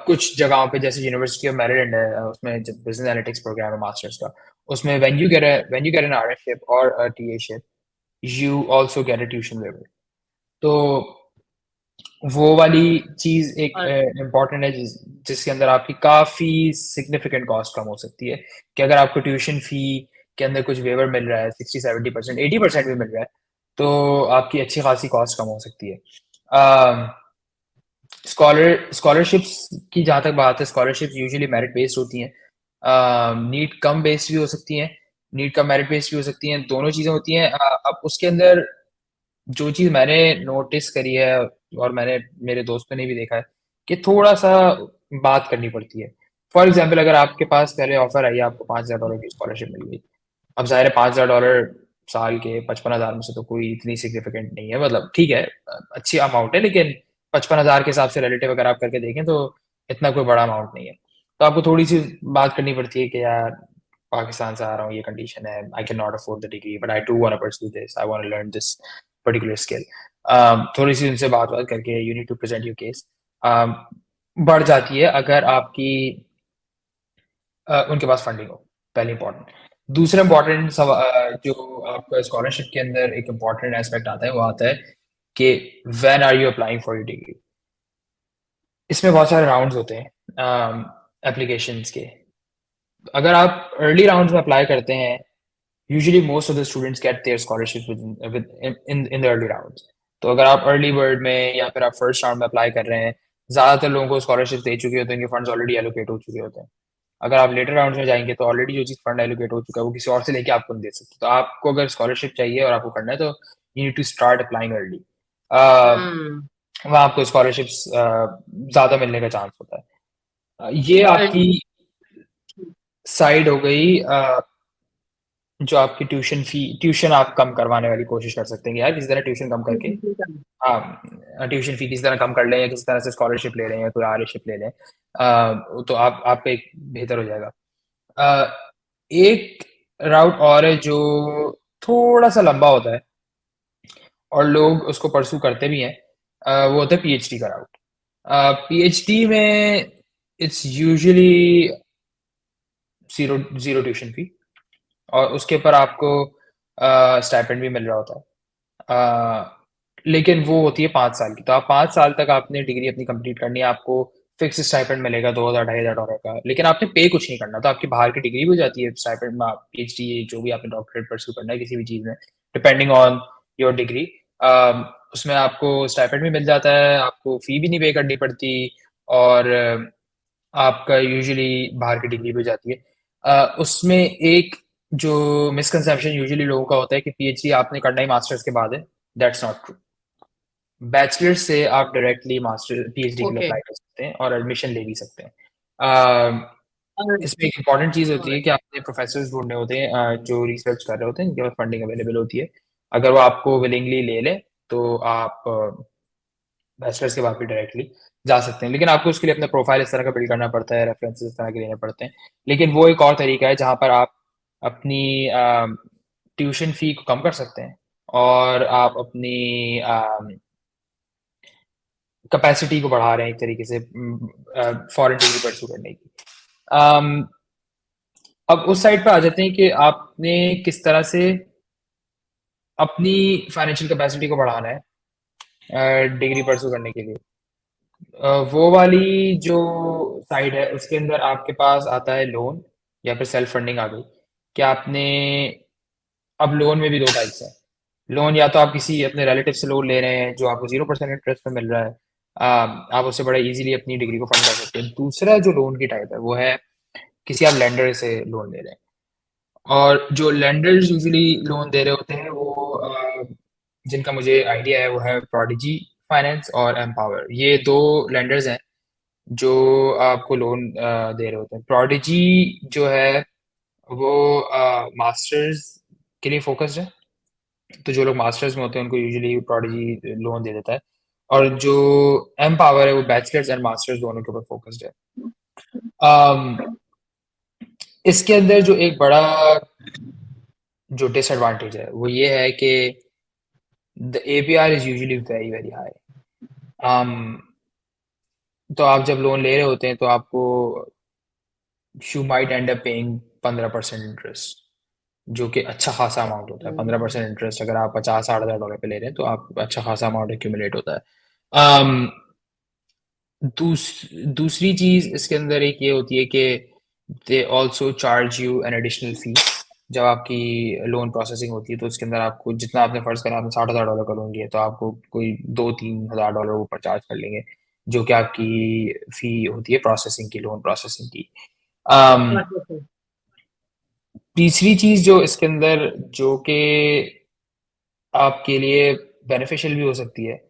Speaker 2: कुछ जगहों पे जैसे यूनिवर्सिटी ऑफ मैरीलैंड है, उसमें जब बिजनेस एनालिटिक्स प्रोग्राम है मास्टर्स का, उसमें when you get an RAship और a TAship, you also get a tuition waiver. तो वो वाली चीज़ एक
Speaker 1: और
Speaker 2: इम्पोर्टेंट है जिसके अंदर आपकी काफ़ी सिग्निफिकेंट कॉस्ट कम हो सकती है कि अगर आपको ट्यूशन फ़ी के अंदर कुछ वेवर मिल रहा है 60-70%, 80% भी मिल रहा है, तो आपकी अच्छी खासी कॉस्ट कम हो सकती है। स्कॉलरशिप्स की जहाँ तक बात है, स्कॉलरशिप्स यूजुअली मेरिट बेस्ड होती हैं। नीट कम बेस्ड भी हो सकती हैं, नीट कम मेरिट बेस्ड भी हो सकती हैं, दोनों चीज़ें होती हैं। अब उसके अंदर जो चीज़ मैंने नोटिस करी है और मैंने मेरे दोस्तों ने भी देखा है कि थोड़ा-सा बात करनी पड़ती है। फॉर एग्ज़ाम्पल अगर आपके पास पहले ऑफ़र आई, आपको $5,000 की स्कॉलरशिप मिल गई। अब ज़ाहिर है $5,000 साल के 55,000 में से तो कोई इतनी सिग्निफिकेंट नहीं है, मतलब ठीक है, अच्छी अमाउंट है, लेकिन 55,000 के हिसाब से रिलेटिव अगर आप करके देखें तो इतना कोई बड़ा अमाउंट नहीं है। तो आपको थोड़ी-सी बात करनी पड़ती है कि यार पाकिस्तान से आ रहा हूँ, ये कंडीशन है, I cannot afford the degree but I do want to pursue this, I want to learn this particular skill. थोड़ी-सी उनसे बात-वात करके you need to present your case. अ, बढ़ जाती है अगर आपकी उनके पास फंडिंग हो, पहले इम्पोर्टेंट। दूसरा इम्पोर्टेंट जो आपका स्कॉलरशिप के अंदर एक इम्पोर्टेंट एस्पेक्ट आता है, वो आता है कि when are you applying for your degree? इसमें बहुत सारे राउंड्स होते हैं एप्लीकेशंस के। अगर आप अर्ली राउंड्स में अप्लाई करते हैं, usually most of the students get their scholarship in the early rounds. तो अगर आप अर्ली बर्ड में या फिर आप फर्स्ट राउंड में अप्लाई कर रहे हैं, ज़्यादातर लोगों को स्कॉलरशिप दे चुके होते हैं, उनके फंड्स ऑलरेडी एलोकेट हो चुके होते हैं। अगर आप लेटर राउंड्स में जाएंगे तो ऑलरेडी जो चीज़ फंड एलोकेट हो चुका है वो किसी और से लेके आपको नहीं दे सकते। तो आपको अगर स्कॉलरशिप चाहिए और आपको करना है तो you need to start applying early.
Speaker 1: हम्म।
Speaker 2: वहाँ आपको स्कॉलरशिप्स ज़्यादा मिलने का चांस होता है। ये आपकी साइड हो गई। जो आपकी ट्यूशन आप कम करवाने वाली कोशिश कर सकते हैं कि यार किसी तरह ट्यूशन कम करके, हाँ, ट्यूशन फी किसी तरह कम कर लें या किसी तरह से स्कॉलरशिप ले लें या कोई आरशिप ले लें। तो आपका एक बेहतर हो जाएगा। अ, एक राउट और है जो थोड़ा सा लंबा होता है और लोग उसको परसू करते भी हैं। वो होता है पीएचडी का राउट। पीएचडी में it's usually zero zero tuition fee और उसके ऊपर आपको स्टाइपेंड भी मिल रहा होता है। लेकिन वो होती है 5 साल की। तो आप 5 साल तक आपने डिग्री अपनी कंप्लीट करनी है, आपको फिक्स स्टाइपेंड मिलेगा 2,000 $2,500 का, लेकिन आपने पे कुछ नहीं करना। तो आपकी बाहर की डिग्री भी हो जाती है स्टाइपेंड में। आप पीएचडी जो भी आपने डॉक्टरेट परस्यू करना है किसी भी चीज़ में, डिपेंडिंग ऑन योर डिग्री, उसमें आपको स्टाइपेंड भी मिल जाता है, आपको फ़ी भी नहीं पे करनी पड़ती और आपका यूजुअली बाहर की डिग्री भी हो जाती है। उसमें एक जो मिसकंसेप्शन यूजुअली लोगों का होता है कि पीएचडी आपने करना ही मास्टर्स के बाद है। That's not true. बैचलर से आप डायरेक्टली मास्टर पीएचडी के लिए
Speaker 1: ओके।
Speaker 2: अप्लाई कर सकते हैं और एडमिशन ले भी सकते हैं। अ, इसमें एक इम्पॉर्टेंट चीज़ होती है कि आपने प्रोफेसर्स ढूंढने होते हैं जो रिसर्च कर रहे होते हैं, जिनके पास फंडिंग अवेलेबल होती है। अगर वो आपको विलिंगली ले लें तो आप बैचलर्स के बाद भी डायरेक्टली जा सकते हैं, लेकिन आपको उसके लिए अपना प्रोफाइल इस तरह का बिल्ड करना पड़ता है, रेफरेंसेस इस तरह के लेने पड़ते हैं। लेकिन वो एक और तरीका है जहाँ पर आप अपनी ट्यूशन फी को कम कर सकते हैं और आप अपनी कैपेसिटी को बढ़ा रहे हैं एक तरीके से फॉरेन डिग्री परस्यू करने की। अम, अब उस साइड पे आ जाते हैं कि आपने किस तरह से अपनी फाइनेंशियल कैपेसिटी को बढ़ाना है डिग्री परस्यू करने के लिए। वो वाली जो साइड है उसके अंदर आपके पास आता है लोन या फिर सेल्फ फंडिंग आ गई कि आपने, अब लोन में भी दो टाइप्स हैं। लोन या तो आप किसी अपने रिलेटिव से लोन ले रहे हैं जो आपको 0% इंटरेस्ट पे मिल रहा है, आप उससे बड़ा इजीली अपनी डिग्री को फंड कर सकते हैं। दूसरा जो लोन की टाइप है वो है किसी आप लेंडर से लोन ले रहे हैं। और जो लेंडर्स यूजुअली लोन दे रहे होते हैं वो जिनका मुझे आइडिया है वो है प्रोडिजी फाइनेंस और एम्पावर। ये दो लेंडर्स हैं जो आपको लोन दे रहे होते हैं। प्रोडिजी जो है वो मास्टर्स के लिए फोकस्ड है। तो जो लोग मास्टर्स में होते हैं उनको यूजुअली प्रोडिजी लोन दे देता है। और जो एम्पावर है वो बैचलर्स एंड मास्टर्स दोनों के ऊपर फोकस्ड है। um, इसके अंदर जो एक बड़ा जो डिसएडवांटेज है वो ये है कि the APR is usually very very high. तो आप जब लोन ले रहे होते हैं तो आपको you might and up paying 15% interest, जो कि अच्छा खासा अमाउंट होता है। 15% इंटरेस्ट अगर आप 50-60 हज़ार डॉलर पे ले रहे हैं तो आप अच्छा खासा अमाउंट एक्यूमुलेट होता है। um, दूसरी चीज इसके अंदर एक ये होती है कि they also charge you an additional fee. जब आपकी लोन प्रोसेसिंग होती है तो उसके अंदर आपको जितना आपने फर्ज करा, आपने $60,000 का लोन लिया तो आपको कोई 2-3 हज़ार डॉलर ऊपर चार्ज कर लेंगे, जो कि आपकी फी होती है प्रोसेसिंग की, लोन प्रोसेसिंग की। um, तीसरी चीज जो इसके अंदर जो कि आपके लिए बेनिफिशियल भी हो सकती है,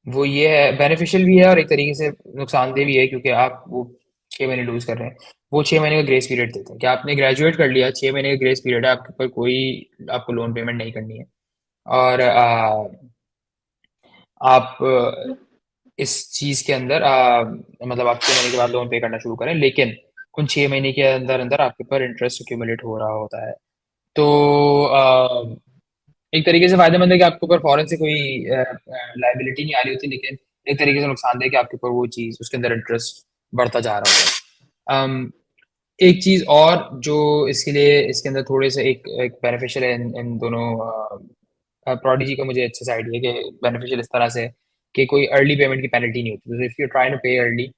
Speaker 2: वो ये है, बेनिफिशियल भी है और एक तरीके से नुकसानदेह भी है, क्योंकि आप वो 6 महीने लूज कर रहे हैं। वो 6 महीने का ग्रेस पीरियड देते हैं कि आपने ग्रेजुएट कर लिया, 6 महीने का ग्रेस पीरियड है, आपके ऊपर कोई आपको लोन पेमेंट नहीं करनी है। और आप इस चीज के अंदर मतलब आप 6 महीने के बाद लोन पे करना शुरू करें, लेकिन उन 6 महीने के अंदर अंदर आपके ऊपर इंटरेस्ट एक्यूमुलेट हो रहा होता है। तो एक तरीके से फायदेमंद है कि आपके ऊपर फौरन से कोई लाइबिलिटी नहीं आ रही होती, लेकिन एक तरीके से नुकसानदेह है कि आपके ऊपर वो चीज, उसके अंदर इंटरेस्ट बढ़ता जा रहा होता है। एक चीज और जो इसके लिए, इसके अंदर थोड़े से एक एक बेनिफिशियल है इन दोनों प्रोडिजी का, मुझे अच्छे से आइडिया है कि बेनिफिशियल इस तरह से है कि कोई अर्ली पेमेंट की पेनल्टी नहीं होती। इफ यू ट्राई टू पे early,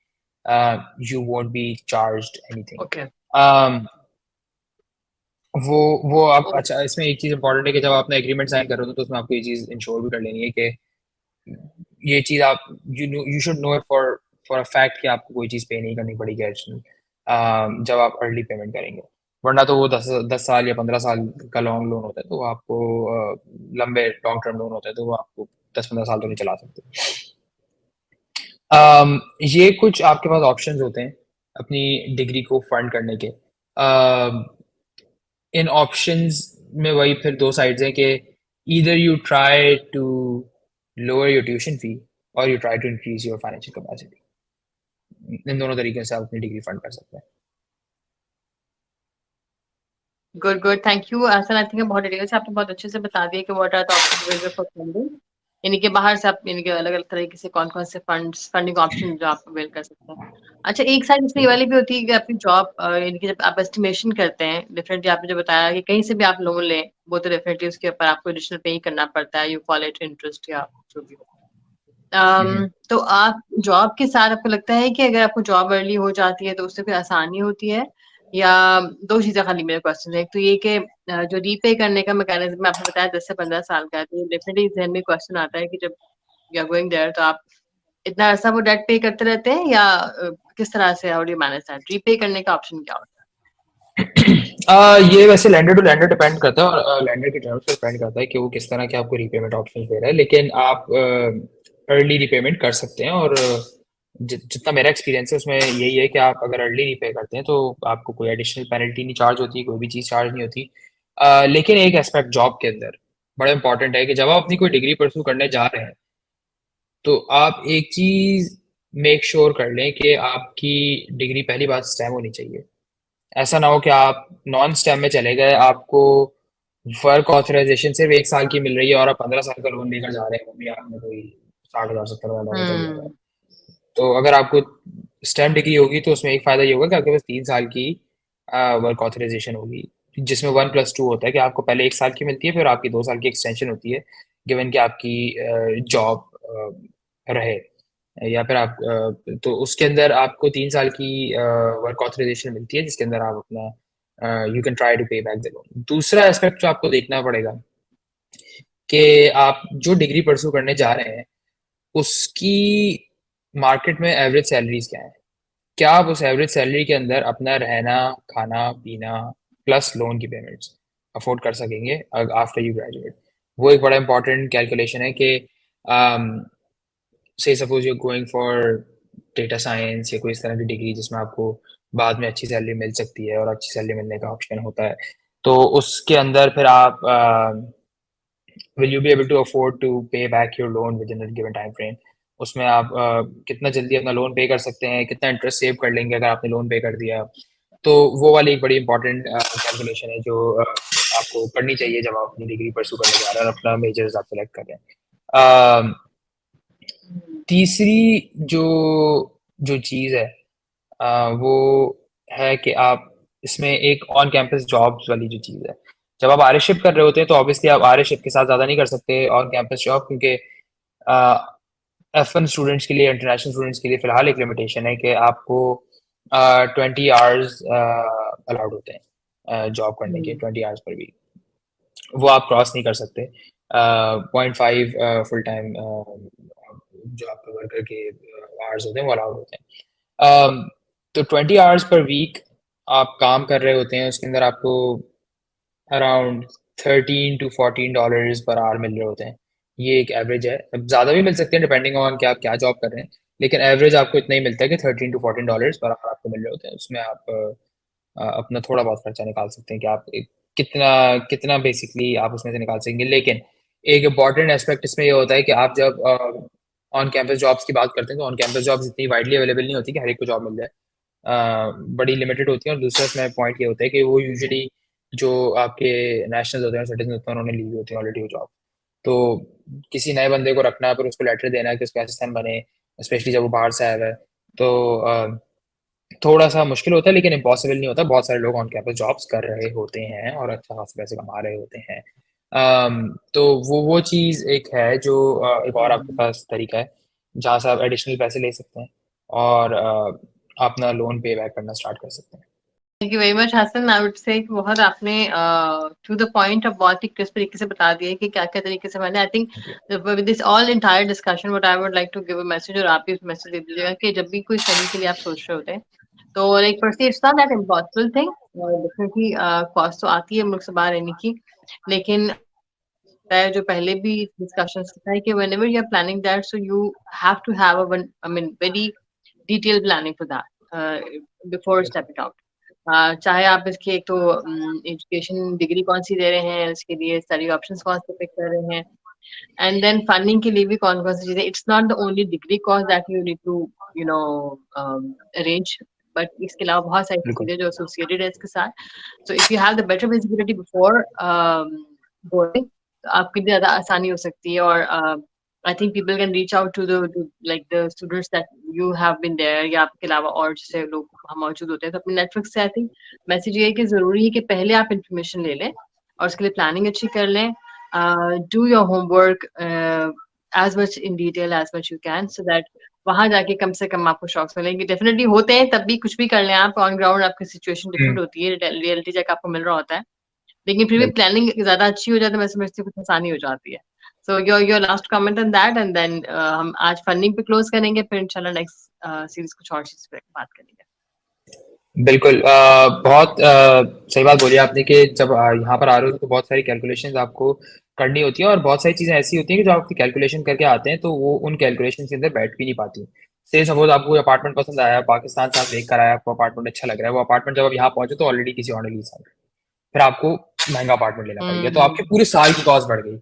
Speaker 2: you won't B charged anything.
Speaker 1: Okay.
Speaker 2: वो वो आप, अच्छा, इसमें एक चीज इंपॉर्टेंट है कि जब आपने एग्रीमेंट साइन कर रहे हो तो उसमें आपको ये चीज इंश्योर भी कर लेनी है कि ये चीज आप, you should know it for for a fact कि आपको कोई चीज पे नहीं करनी पड़ेगी एडिशनल जब आप अर्ली पेमेंट करेंगे। वरना तो वो 10 10 साल या 15 साल का लॉन्ग लोन होता है, तो वो आपको लंबे लॉन्ग टर्म लोन होता है, तो वो आपको 10 15 साल तो नहीं चला सकते। ये कुछ आपके पास ऑप्शंस होते हैं अपनी डिग्री को फंड करने के। इन ऑप्शंस में वही फिर दो साइड्स हैं कि either you try to lower your tuition fee और you try to increase your financial capacity. इन दोनों तरीके से आप अपनी डिग्री फंड कर सकते हैं।
Speaker 1: गुड गुड, थैंक यू आसन। आई थिंक बहुत डिटेल से आपने बहुत अच्छे से बता दिया कि what are the options available for funding, यानी कि बाहर से आप, यानी कि अलग अलग तरीके से कौन कौन से फंड्स, फंडिंग ऑप्शन जो आप अवेल कर सकते हैं। अच्छा, एक साइड इसमें ये वाली भी होती है कि आपकी जॉब, यानी कि जब आप एस्टिमेशन करते हैं, डेफिनेटली आपने जो बताया कि कहीं से भी आप लोन लें, वो तो डेफिनेटली उसके ऊपर आपको एडिशनल पे ही करना पड़ता है, यू कॉल इट इंटरेस्ट या जो भी हो।
Speaker 2: हम्म।
Speaker 1: तो आप जॉब के साथ, आपको लगता है कि अगर आपको जॉब अर्ली हो जाती है तो उससे कोई आसानी होती है, या दो चीजें खाली मेरे क्वेश्चन है। एक तो ये कि जो रीपे करने का मैकेनिज्म आपने बताया 10 से 15 साल का है, तो डेफिनेटली जहन में क्वेश्चन आता है कि जब यू आर गोइंग देयर तो आप इतना अरसा वो डेट पे करते रहते हैं, या किस तरह से, how do you manage that, repay करने का ऑप्शन क्या होता
Speaker 2: ये वैसे लेंडर टू लेंडर डिपेंड करता है और लेंडर के टर्म्स पे डिपेंड करता है कि वो किस तरह के आपको रीपेमेंट ऑप्शन दे रहा है, लेकिन आप अर्ली रीपेमेंट कर सकते हैं। और जितना मेरा एक्सपीरियंस है उसमें यही है कि आप अगर अर्ली रीपे करते हैं तो आपको कोई एडिशनल पेनल्टी नहीं चार्ज होती, कोई भी चीज़ चार्ज नहीं होती। लेकिन एक एस्पेक्ट जॉब के अंदर बड़ा इंपॉर्टेंट है कि जब आप अपनी कोई डिग्री परस्यू करने जा रहे हैं, तो आप एक चीज़ मेक श्योर कर लें कि आपकी डिग्री पहली बात स्टेम होनी चाहिए। ऐसा ना हो कि आप नॉन स्टेम में चले गए, आपको वर्क ऑथराइजेशन सिर्फ 1 साल की मिल रही है और आप 15 साल का लोन लेकर जा रहे हैं, वो भी आपने कोई 60,000 70,000 का लिया हुआ है।
Speaker 1: है?
Speaker 2: तो अगर आपको स्टेम डिग्री होगी तो उसमें एक फायदा ये होगा कि आपके पास 3 साल की वर्क ऑथराइजेशन होगी, जिसमें 1+2 होता है कि आपको पहले 1 साल की मिलती है, फिर आपकी 2 साल की एक्सटेंशन होती है, गिवन कि आपकी जॉब रहे, या फिर आप तो उसके अंदर आपको 3 साल की वर्क ऑथराइजेशन मिलती है, जिसके अंदर आप अपना you can try to pay back the loan. दूसरा एस्पेक्ट जो आपको देखना पड़ेगा कि आप जो डिग्री परस्यू करने जा रहे हैं उसकी मार्केट में एवरेज सैलरीज क्या है, क्या आप उस एवरेज सैलरी के अंदर अपना रहना, खाना पीना प्लस लोन की पेमेंट्स अफोर्ड कर सकेंगे आफ्टर यू ग्रेजुएट। वो एक बड़ा इंपॉर्टेंट कैलकुलेशन है कि से suppose you going for data science या कोई इस तरह की डिग्री जिसमें आपको बाद में अच्छी सैलरी मिल सकती है और अच्छी सैलरी मिलने का ऑप्शन होता है, तो उसके अंदर फिर आप will you be able to afford to pay back your loan within given time frame. उसमें आप कितना जल्दी अपना लोन पे कर सकते हैं, कितना इंटरेस्ट सेव कर लेंगे अगर आपने लोन पे कर दिया। तो वो वाली एक बड़ी इंपॉर्टेंट कैलकुलेशन है जो आपको करनी चाहिए जब आप अपनी डिग्री परस्यू करने जा रहे हैं और अपना मेजर्स आप सेलेक्ट कर रहे हैं। तीसरी जो जो चीज़ है वो है कि आप इसमें एक ऑन कैंपस जॉब्स वाली जो चीज़ है, जब आप आरएशिप कर रहे होते हैं तो ऑब्वियसली आप आरएशिप के साथ ज़्यादा नहीं कर सकते ऑन कैंपस जॉब, क्योंकि F1 स्टूडेंट्स के लिए, इंटरनेशनल स्टूडेंट्स के लिए फ़िलहाल एक लिमिटेशन है कि आपको 20 आवर्स अलाउड होते हैं जॉब करने के, 20 आवर्स पर वीक, वो आप क्रॉस नहीं कर सकते। 0.5 फुल टाइम जो आपके वर्कर के आवर्स होते हैं वो अलाउड होते हैं। तो 20 आवर्स पर वीक आप काम कर रहे होते हैं, उसके अंदर आपको अराउंड $13 to $14 पर आवर मिल रहे होते हैं, ये एक एवरेज है। अब ज़्यादा भी मिल सकते हैं डिपेंडिंग ऑन कि आप क्या जॉब कर रहे हैं, लेकिन एवरेज आपको इतना ही मिलता है कि $13 to $14 पर आवर आपको मिल रहे होते हैं। उसमें आप अपना थोड़ा बहुत खर्चा निकाल सकते हैं कि आप कितना कितना बेसिकली आप उसमें से निकाल सकेंगे। लेकिन एक इम्पॉर्टेंट एस्पेक्ट इसमें ये होता है कि आप जब ऑन कैंपस जॉब्स की बात करते हैं तो ऑन कैंपस जॉब्स इतनी वाइडली अवेलेबल नहीं होती कि हर एक को जॉब मिल जाए। बड़ी लिमिटेड होती है। और दूसरा इसमें पॉइंट ये होता है कि वो यूजुअली जो आपके नेशनल होते हैं, सिटीजन होते हैं, उन्होंने ली हुई होती है ऑलरेडी वो जॉब। तो किसी नए बंदे को रखना, फिर उसको लेटर देना कि उसका असिस्टेंट बने, स्पेशली जब वो बाहर से आया हुआ है, तो थोड़ा सा मुश्किल होता है, लेकिन इम्पॉसिबल नहीं होता। बहुत सारे लोग ऑन कैंपस जॉब्स कर रहे होते हैं और अच्छा खासा पैसे कमा रहे होते हैं। तो वो चीज़ एक है जो एक और आपके पास तरीका है जहाँ से आप एडिशनल पैसे ले सकते हैं और अपना लोन पे बैक करना स्टार्ट कर सकते हैं।
Speaker 1: Thank you very much Hasan. I would say बहुत आपने टू द पॉइंट अब बहुत ही क्रिस्प तरीके से बता दिया कि क्या क्या तरीके से मैंने I think
Speaker 2: thank you.
Speaker 1: With this all entire discussion what I would like to give a message, और आप भी मैसेज दे दीजिएगा कि जब भी कोई स्टडी के लिए आप सोच रहे होते हैं तो like firstly it's not that impossible thing. Definitely cost तो आती है मुल्क से बाहर रहने की, लेकिन जो पहले भी डिस्कशंस था कि whenever you are planning that, so you have to have a one, I mean very detailed planning for that before
Speaker 2: बिल्कुल।
Speaker 1: stepping out. चाहे आप इसकी एक तो एजुकेशन डिग्री कौन सी दे रहे हैं, इसके लिए स्टडी ऑप्शंस कौन से पिक कर रहे हैं, एंड देन फंडिंग के लिए भी कौन कौन सी चीजें। It's not the only degree cost that you need to you know arrange, but इसके अलावा बहुत सारी
Speaker 2: बिल्कुल।
Speaker 1: चीजें जो एसोसिएटेड है इसके साथ। So if you have the better visibility before going, तो आपके लिए ज्यादा आसानी हो सकती है। और I think people can reach out to the like the students that you have been there, या आपके अलावा और जैसे लोग वहाँ मौजूद होते हैं, तो अपने नेटवर्क से आई थिंक मैसेज ये है कि जरूरी है कि पहले आप इंफॉर्मेशन ले लें और उसके लिए प्लानिंग अच्छी कर लें। Do your homework as much in detail as much you can, so that वहां जाके कम से कम आपको शॉक्स मिलेंगे। डेफिनेटली होते हैं, तब भी कुछ भी कर लें आप, ऑन ग्राउंड आपकी सिचुएशन
Speaker 2: हुँ,
Speaker 1: डिफरेंट होती है, रियलिटी चेक आपको मिल रहा होता है, लेकिन फिर भी
Speaker 2: बिल्कुल।
Speaker 1: प्लानिंग ज्यादा अच्छी हो जाती है, मैं समझती हूँ कुछ आसानी हो जाती है। So your last comment on that, and then हम आज फंडिंग पे क्लोज करेंगे, फिर इंशाल्लाह नेक्स्ट सीरीज कुछ और चीज पे बात करेंगे।
Speaker 2: बिल्कुल। बहुत सही बात बोली आपने कि जब यहाँ पर आ रहे हो तो बहुत सारी कैलकुलेशंस आपको करनी होती है और बहुत सारी चीज़ें ऐसी होती हैं कि जो आपकी कैलकुलेशन करके आते हैं तो वो उन कैलकुलेशन के अंदर बैठ भी नहीं पाती। से सपोज आपको अपार्टमेंट पसंद आया, पाकिस्तान से आप देख कर आया, आपको अपार्टमेंट अच्छा लग रहा है, वो अपार्टमेंट जब आप यहाँ पहुंचे तो ऑलरेडी किसी और ने लीज है, फिर आपको महंगा अपार्टमेंट लेना पड़ गया, तो
Speaker 1: हम्म।
Speaker 2: आपके पूरे साल की कॉस्ट बढ़ गई।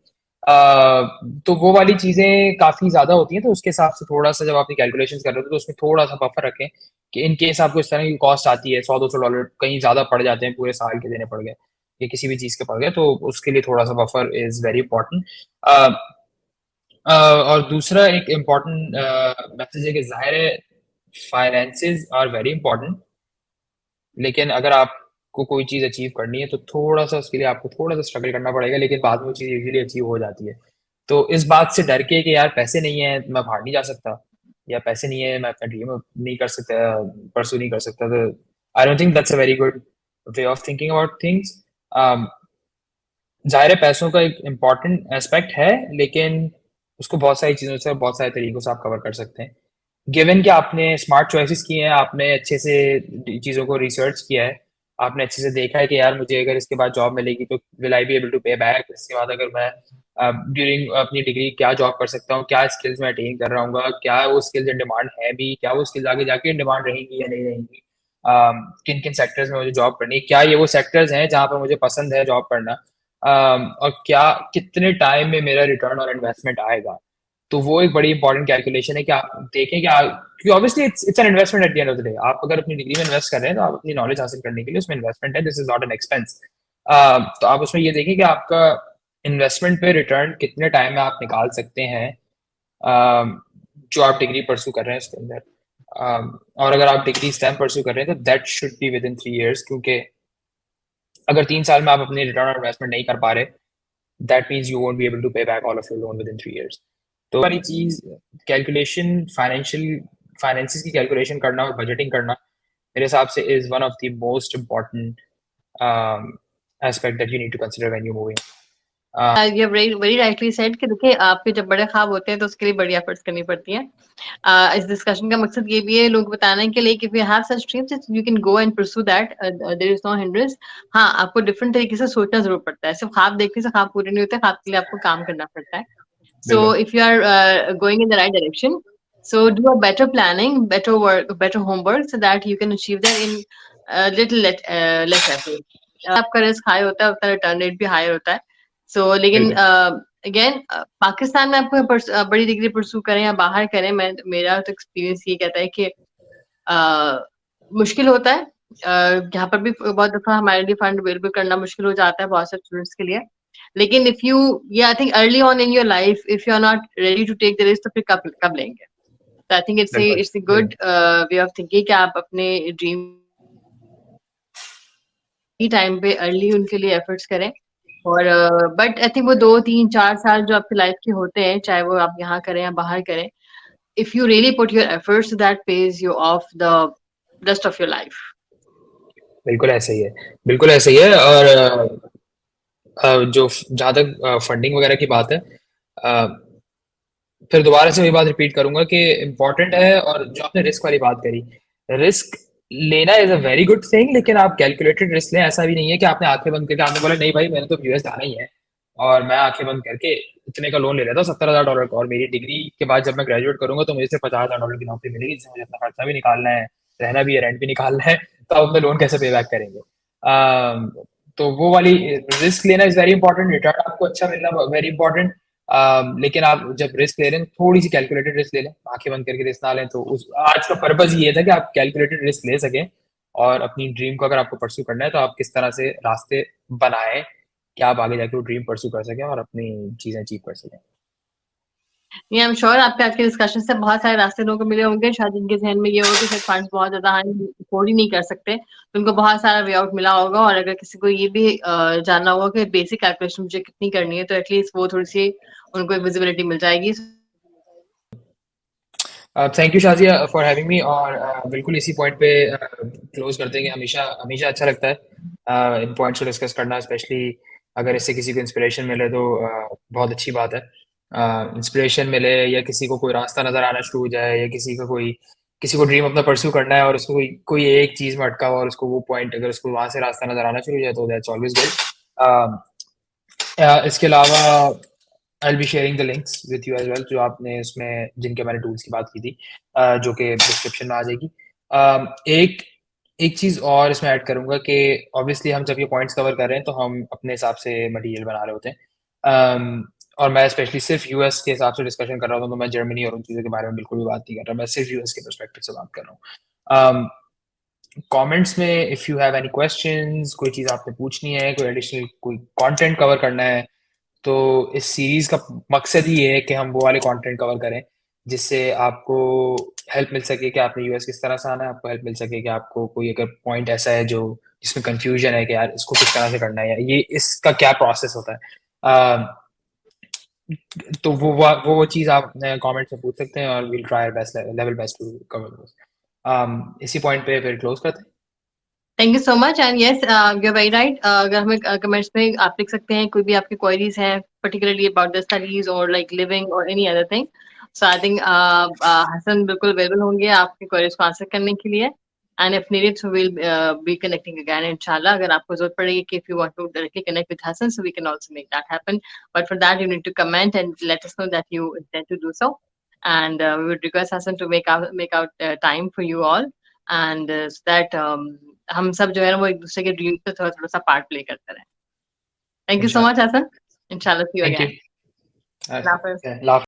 Speaker 2: तो वो वाली चीज़ें काफ़ी ज़्यादा होती हैं, तो उसके हिसाब से थोड़ा सा जब आप कैलकुलेशन कर रहे हो तो उसमें थोड़ा सा बफर रखें कि इन केस आपको इस तरह की कॉस्ट आती है, $100-200 कहीं ज़्यादा पड़ जाते हैं, पूरे साल के देने पड़ गए या किसी भी चीज़ के पड़ गए, तो उसके लिए थोड़ा सा बफर इज़ वेरी इंपॉर्टेंट। और दूसरा एक इम्पॉर्टेंट मैसेज है कि ज़ाहिर है फाइनेंसेस आर वेरी इंपॉर्टेंट, लेकिन अगर आपको कोई चीज़ अचीव करनी है तो थोड़ा-सा उसके लिए आपको थोड़ा-सा स्ट्रगल करना पड़ेगा, लेकिन बाद में वो चीज़ यूजुअली अचीव हो जाती है। तो इस बात से डर के कि यार पैसे नहीं है, मैं बाहर नहीं जा सकता, या पैसे नहीं है, मैं अपना ड्रीम नहीं कर सकता, परस्यू नहीं कर सकता, तो I don't think that's a very good way of thinking about things. Um, ज़ाहिर है पैसों का एक इम्पॉर्टेंट एस्पेक्ट है, लेकिन उसको बहुत सारी चीज़ों से, बहुत सारे तरीकों से आप कवर कर सकते हैं। गिवन कि आपने स्मार्ट चॉइसेस किए हैं, आपने अच्छे से चीज़ों को रिसर्च किया है, आपने अच्छे से देखा है कि यार मुझे अगर इसके बाद जॉब मिलेगी तो will I be able to pay back, इसके बाद अगर मैं ड्यूरिंग अपनी डिग्री क्या जॉब कर सकता हूँ, क्या स्किल्स मैं अटेन कर रहा हूँ, क्या वो स्किल्स इन डिमांड है भी, क्या वो स्किल्स आगे जाके इन डिमांड रहेंगी या नहीं रहेंगी, किन किन सेक्टर्स में मुझे जॉब करनी है, क्या ये वो सेक्टर्स हैं जहाँ पर मुझे पसंद है जॉब करना, और क्या कितने टाइम में मेरा रिटर्न और इन्वेस्टमेंट आएगा। तो वो एक बड़ी इंपॉर्टेंट कैलकुलेशन है कि आप देखें कि क्योंकि obviously it's an investment at the end of the day. आप अगर अपनी डिग्री में इन्वेस्ट कर रहे हैं तो आप अपनी नॉलेज हासिल करने के लिए उसमें इन्वेस्टमेंट है, this is not an expense. तो आप उसमें ये देखें कि आपका इन्वेस्टमेंट पे रिटर्न कितने टाइम में आप निकाल सकते हैं, जो आप डिग्री परस्यू कर रहे हैं उसके अंदर। और अगर आप डिग्री स्टेम परस्यू कर रहे हैं तो that should be with in 3 years, क्योंकि अगर 3 साल में आप अपनी रिटर्न और इन्वेस्टमेंट नहीं कर पा रहे, that means you won't be able to pay back all of your loan within 3 years। तो वाली चीज कैलकुलेशन, फाइनेंसिस की कैलकुलेशन करना और बजटिंग करना मेरे हिसाब से is one of the most important aspect that you need to consider when you moving.
Speaker 1: ये वेरी राइटली सेड कि देखिए आपके जब बड़े ख्वाब होते हैं तो उसके लिए बड़ी एफर्ट्स करनी पड़ती हैं। इस डिस्कशन का मकसद ये भी है लोगों को बताने के लिए कि if you have such dreams you can go and pursue that, there is no hindrance. हाँ, आपको डिफरेंट तरीके से सोचना जरूर पड़ता है, सिर्फ ख्वाब देखने से ख्वाब पूरे नहीं होते, ख्वाब के लिए आपको काम करना पड़ता है। So if you are going in the right direction, so do a better planning, better work, better homework, so that you can achieve that in less effort. आपका रिस्क हाई होता है उतना रिटर्न रेट भी high होता है. So लेकिन again Pakistan में आपको बड़ी डिग्री परसू करें या बाहर करें, मेरा तो एक्सपीरियंस ये कहता है कि मुश्किल होता है. यहाँ पर भी बहुत दफा हमारे लिए फंड अवेलेबल करना मुश्किल हो जाता है बहुत सारे स्टूडेंट्स के लिए. लेकिन if you I think early on in your life if you are not ready to take the risk, तो फिर कब लेंगे. तो I think it's a good way of thinking कि आप अपने ड्रीम की टाइम पे अर्ली उनके लिए एफर्ट्स करें. और बट आई थिंक वो 2 3 4 साल जो आपकी लाइफ के होते हैं, चाहे वो आप यहाँ करें या बाहर करें, if you really put your efforts, that pays you off the rest of your life.
Speaker 2: बिल्कुल ऐसा ही है, बिल्कुल ऐसा ही है. और जो जहाँ तक फंडिंग वगैरह की बात है, फिर दोबारा से वही बात रिपीट करूंगा कि इम्पोर्टेंट है. और जो आपने रिस्क वाली बात करी, रिस्क लेना is a very good thing, लेकिन आप कैलकुलेटेड रिस्क लें. ऐसा भी नहीं है कि आपने आंखें बंद करके आपने बोला नहीं भाई मैंने तो यूएस जाना ही है और मैं आंखें बंद करके इतने का लोन ले लेता हूँ $70,000 का, और मेरी डिग्री के बाद जब मैं ग्रेजुएट करूंगा तो मुझे सिर्फ $50,000 की नौकरी मिलेगी जिससे मुझे अपना खर्चा भी निकालना है, रहना भी है, रेंट भी निकालना है. तो आप अपना लोन कैसे पे बैक करेंगे? तो वो वाली रिस्क लेना इज वेरी इंपॉर्टेंट. रिटर्न आपको अच्छा मिलना वेरी इंपॉर्टेंट. लेकिन आप जब रिस्क ले रहे हैं थोड़ी सी कैलकुलेटेड रिस्क ले लें, आंखें बंद करके रिस्क ना लें. तो उस आज का पर्पज ये था कि आप कैलकुलेटेड रिस्क ले सकें और अपनी ड्रीम को अगर आपको परस्यू करना है तो आप किस तरह से रास्ते बनाएं कि आप आगे जाके वो ड्रीम परस्यू कर सकें और अपनी चीजें अचीव कर सकें.
Speaker 1: आई एम श्योर आपके आज के डिस्कशन से बहुत सारे रास्ते लोगों को मिले होंगे. शायद इनके जहन में ये हो कि शायद फंड्स बहुत ज्यादा अफोर्ड ही नहीं कर सकते, तो उनको बहुत सारा वे आउट मिला होगा. और अगर किसी को ये भी जानना होगा कि बेसिक कैलकुलेशन मुझे कितनी करनी है, तो एटलीस्ट वो थोड़ी सी उनको एक विजिबिलिटी मिल जाएगी.
Speaker 2: Thank you Shazia for having me. और बिल्कुल इसी पॉइंट पे क्लोज करते हैं कि हमेशा हमेशा अच्छा लगता है इन पॉइंट्स को डिस्कस करना, स्पेशली अगर इससे किसी को इंस्पिरेशन मिले तो बहुत अच्छी बात है. इंस्पिरेशन मिले या किसी को कोई रास्ता नजर आना शुरू हो जाए या किसी को ड्रीम अपना परस्यू करना है और उसको कोई एक चीज में अटका हुआ और उसको वो पॉइंट अगर उसको वहां से रास्ता नजर आना शुरू हो जाए तो दैट्स ऑलवेज गुड. इसके अलावा I'll be sharing the links with you as well, जो आपने उसमें जिनके मैंने टूल्स की बात की थी, जो कि डिस्क्रिप्शन में आ जाएगी. एक चीज़ और इसमें ऐड करूंगा कि ऑब्वियसली हम जब ये पॉइंट्स कवर कर रहे हैं तो हम अपने हिसाब से मटेरियल बना रहे होते हैं. और मैं स्पेशली सिर्फ यूएस के हिसाब से डिस्कशन कर रहा हूँ, तो मैं जर्मनी और उन चीज़ों के बारे में बिल्कुल भी बात नहीं कर रहा. मैं सिर्फ यूएस के पर्सपेक्टिव से बात कर रहा हूँ. कमेंट्स में if you have any questions, कोई चीज़ आपने पूछनी है, कोई एडिशनल कोई कंटेंट कवर करना है, तो इस सीरीज का मकसद ही ये है कि हम वो वाले कंटेंट कवर करें जिससे आपको हेल्प मिल सके कि आपने यूएस किस तरह से आना है, आपको हेल्प मिल सके कि आपको कोई अगर पॉइंट ऐसा है जो जिसमें कंफ्यूजन है कि यार इसको किस तरह से करना है या ये इसका क्या प्रोसेस होता है. तो वो चीज़ आप कमेंट में पूछ सकते हैं और will try best level best to cover. इसी पॉइंट पे फिर क्लोज करते हैं.
Speaker 1: Thank you so much. And yes you very right. अगर हमें कमेंट्स में आप लिख सकते हैं कोई भी आपकी क्वेरीज हैं पर्टिकुलरली अबाउट द स्टडीज और लाइक लिविंग और any other thing. So I think Hasan बिल्कुल अवेलेबल होंगे आपकी क्वेरीज को आंसर करने के लिए. And if needed so will be connecting again इंशाल्लाह. अगर आपको जरूरत पड़ेगी कि if you want to directly connect with Hasan, so we can also make that happen. But for that you need to comment and let us know that you intend to do so. And we would request Hassan to make out time for you all, and so that हम सब जो है ना वो एक दूसरे के dream पे थोड़ा थोड़ा सा पार्ट प्ले करते रहे. Thank you so much Hasan. इंशाल्लाह see you
Speaker 2: thank
Speaker 1: again.
Speaker 2: You.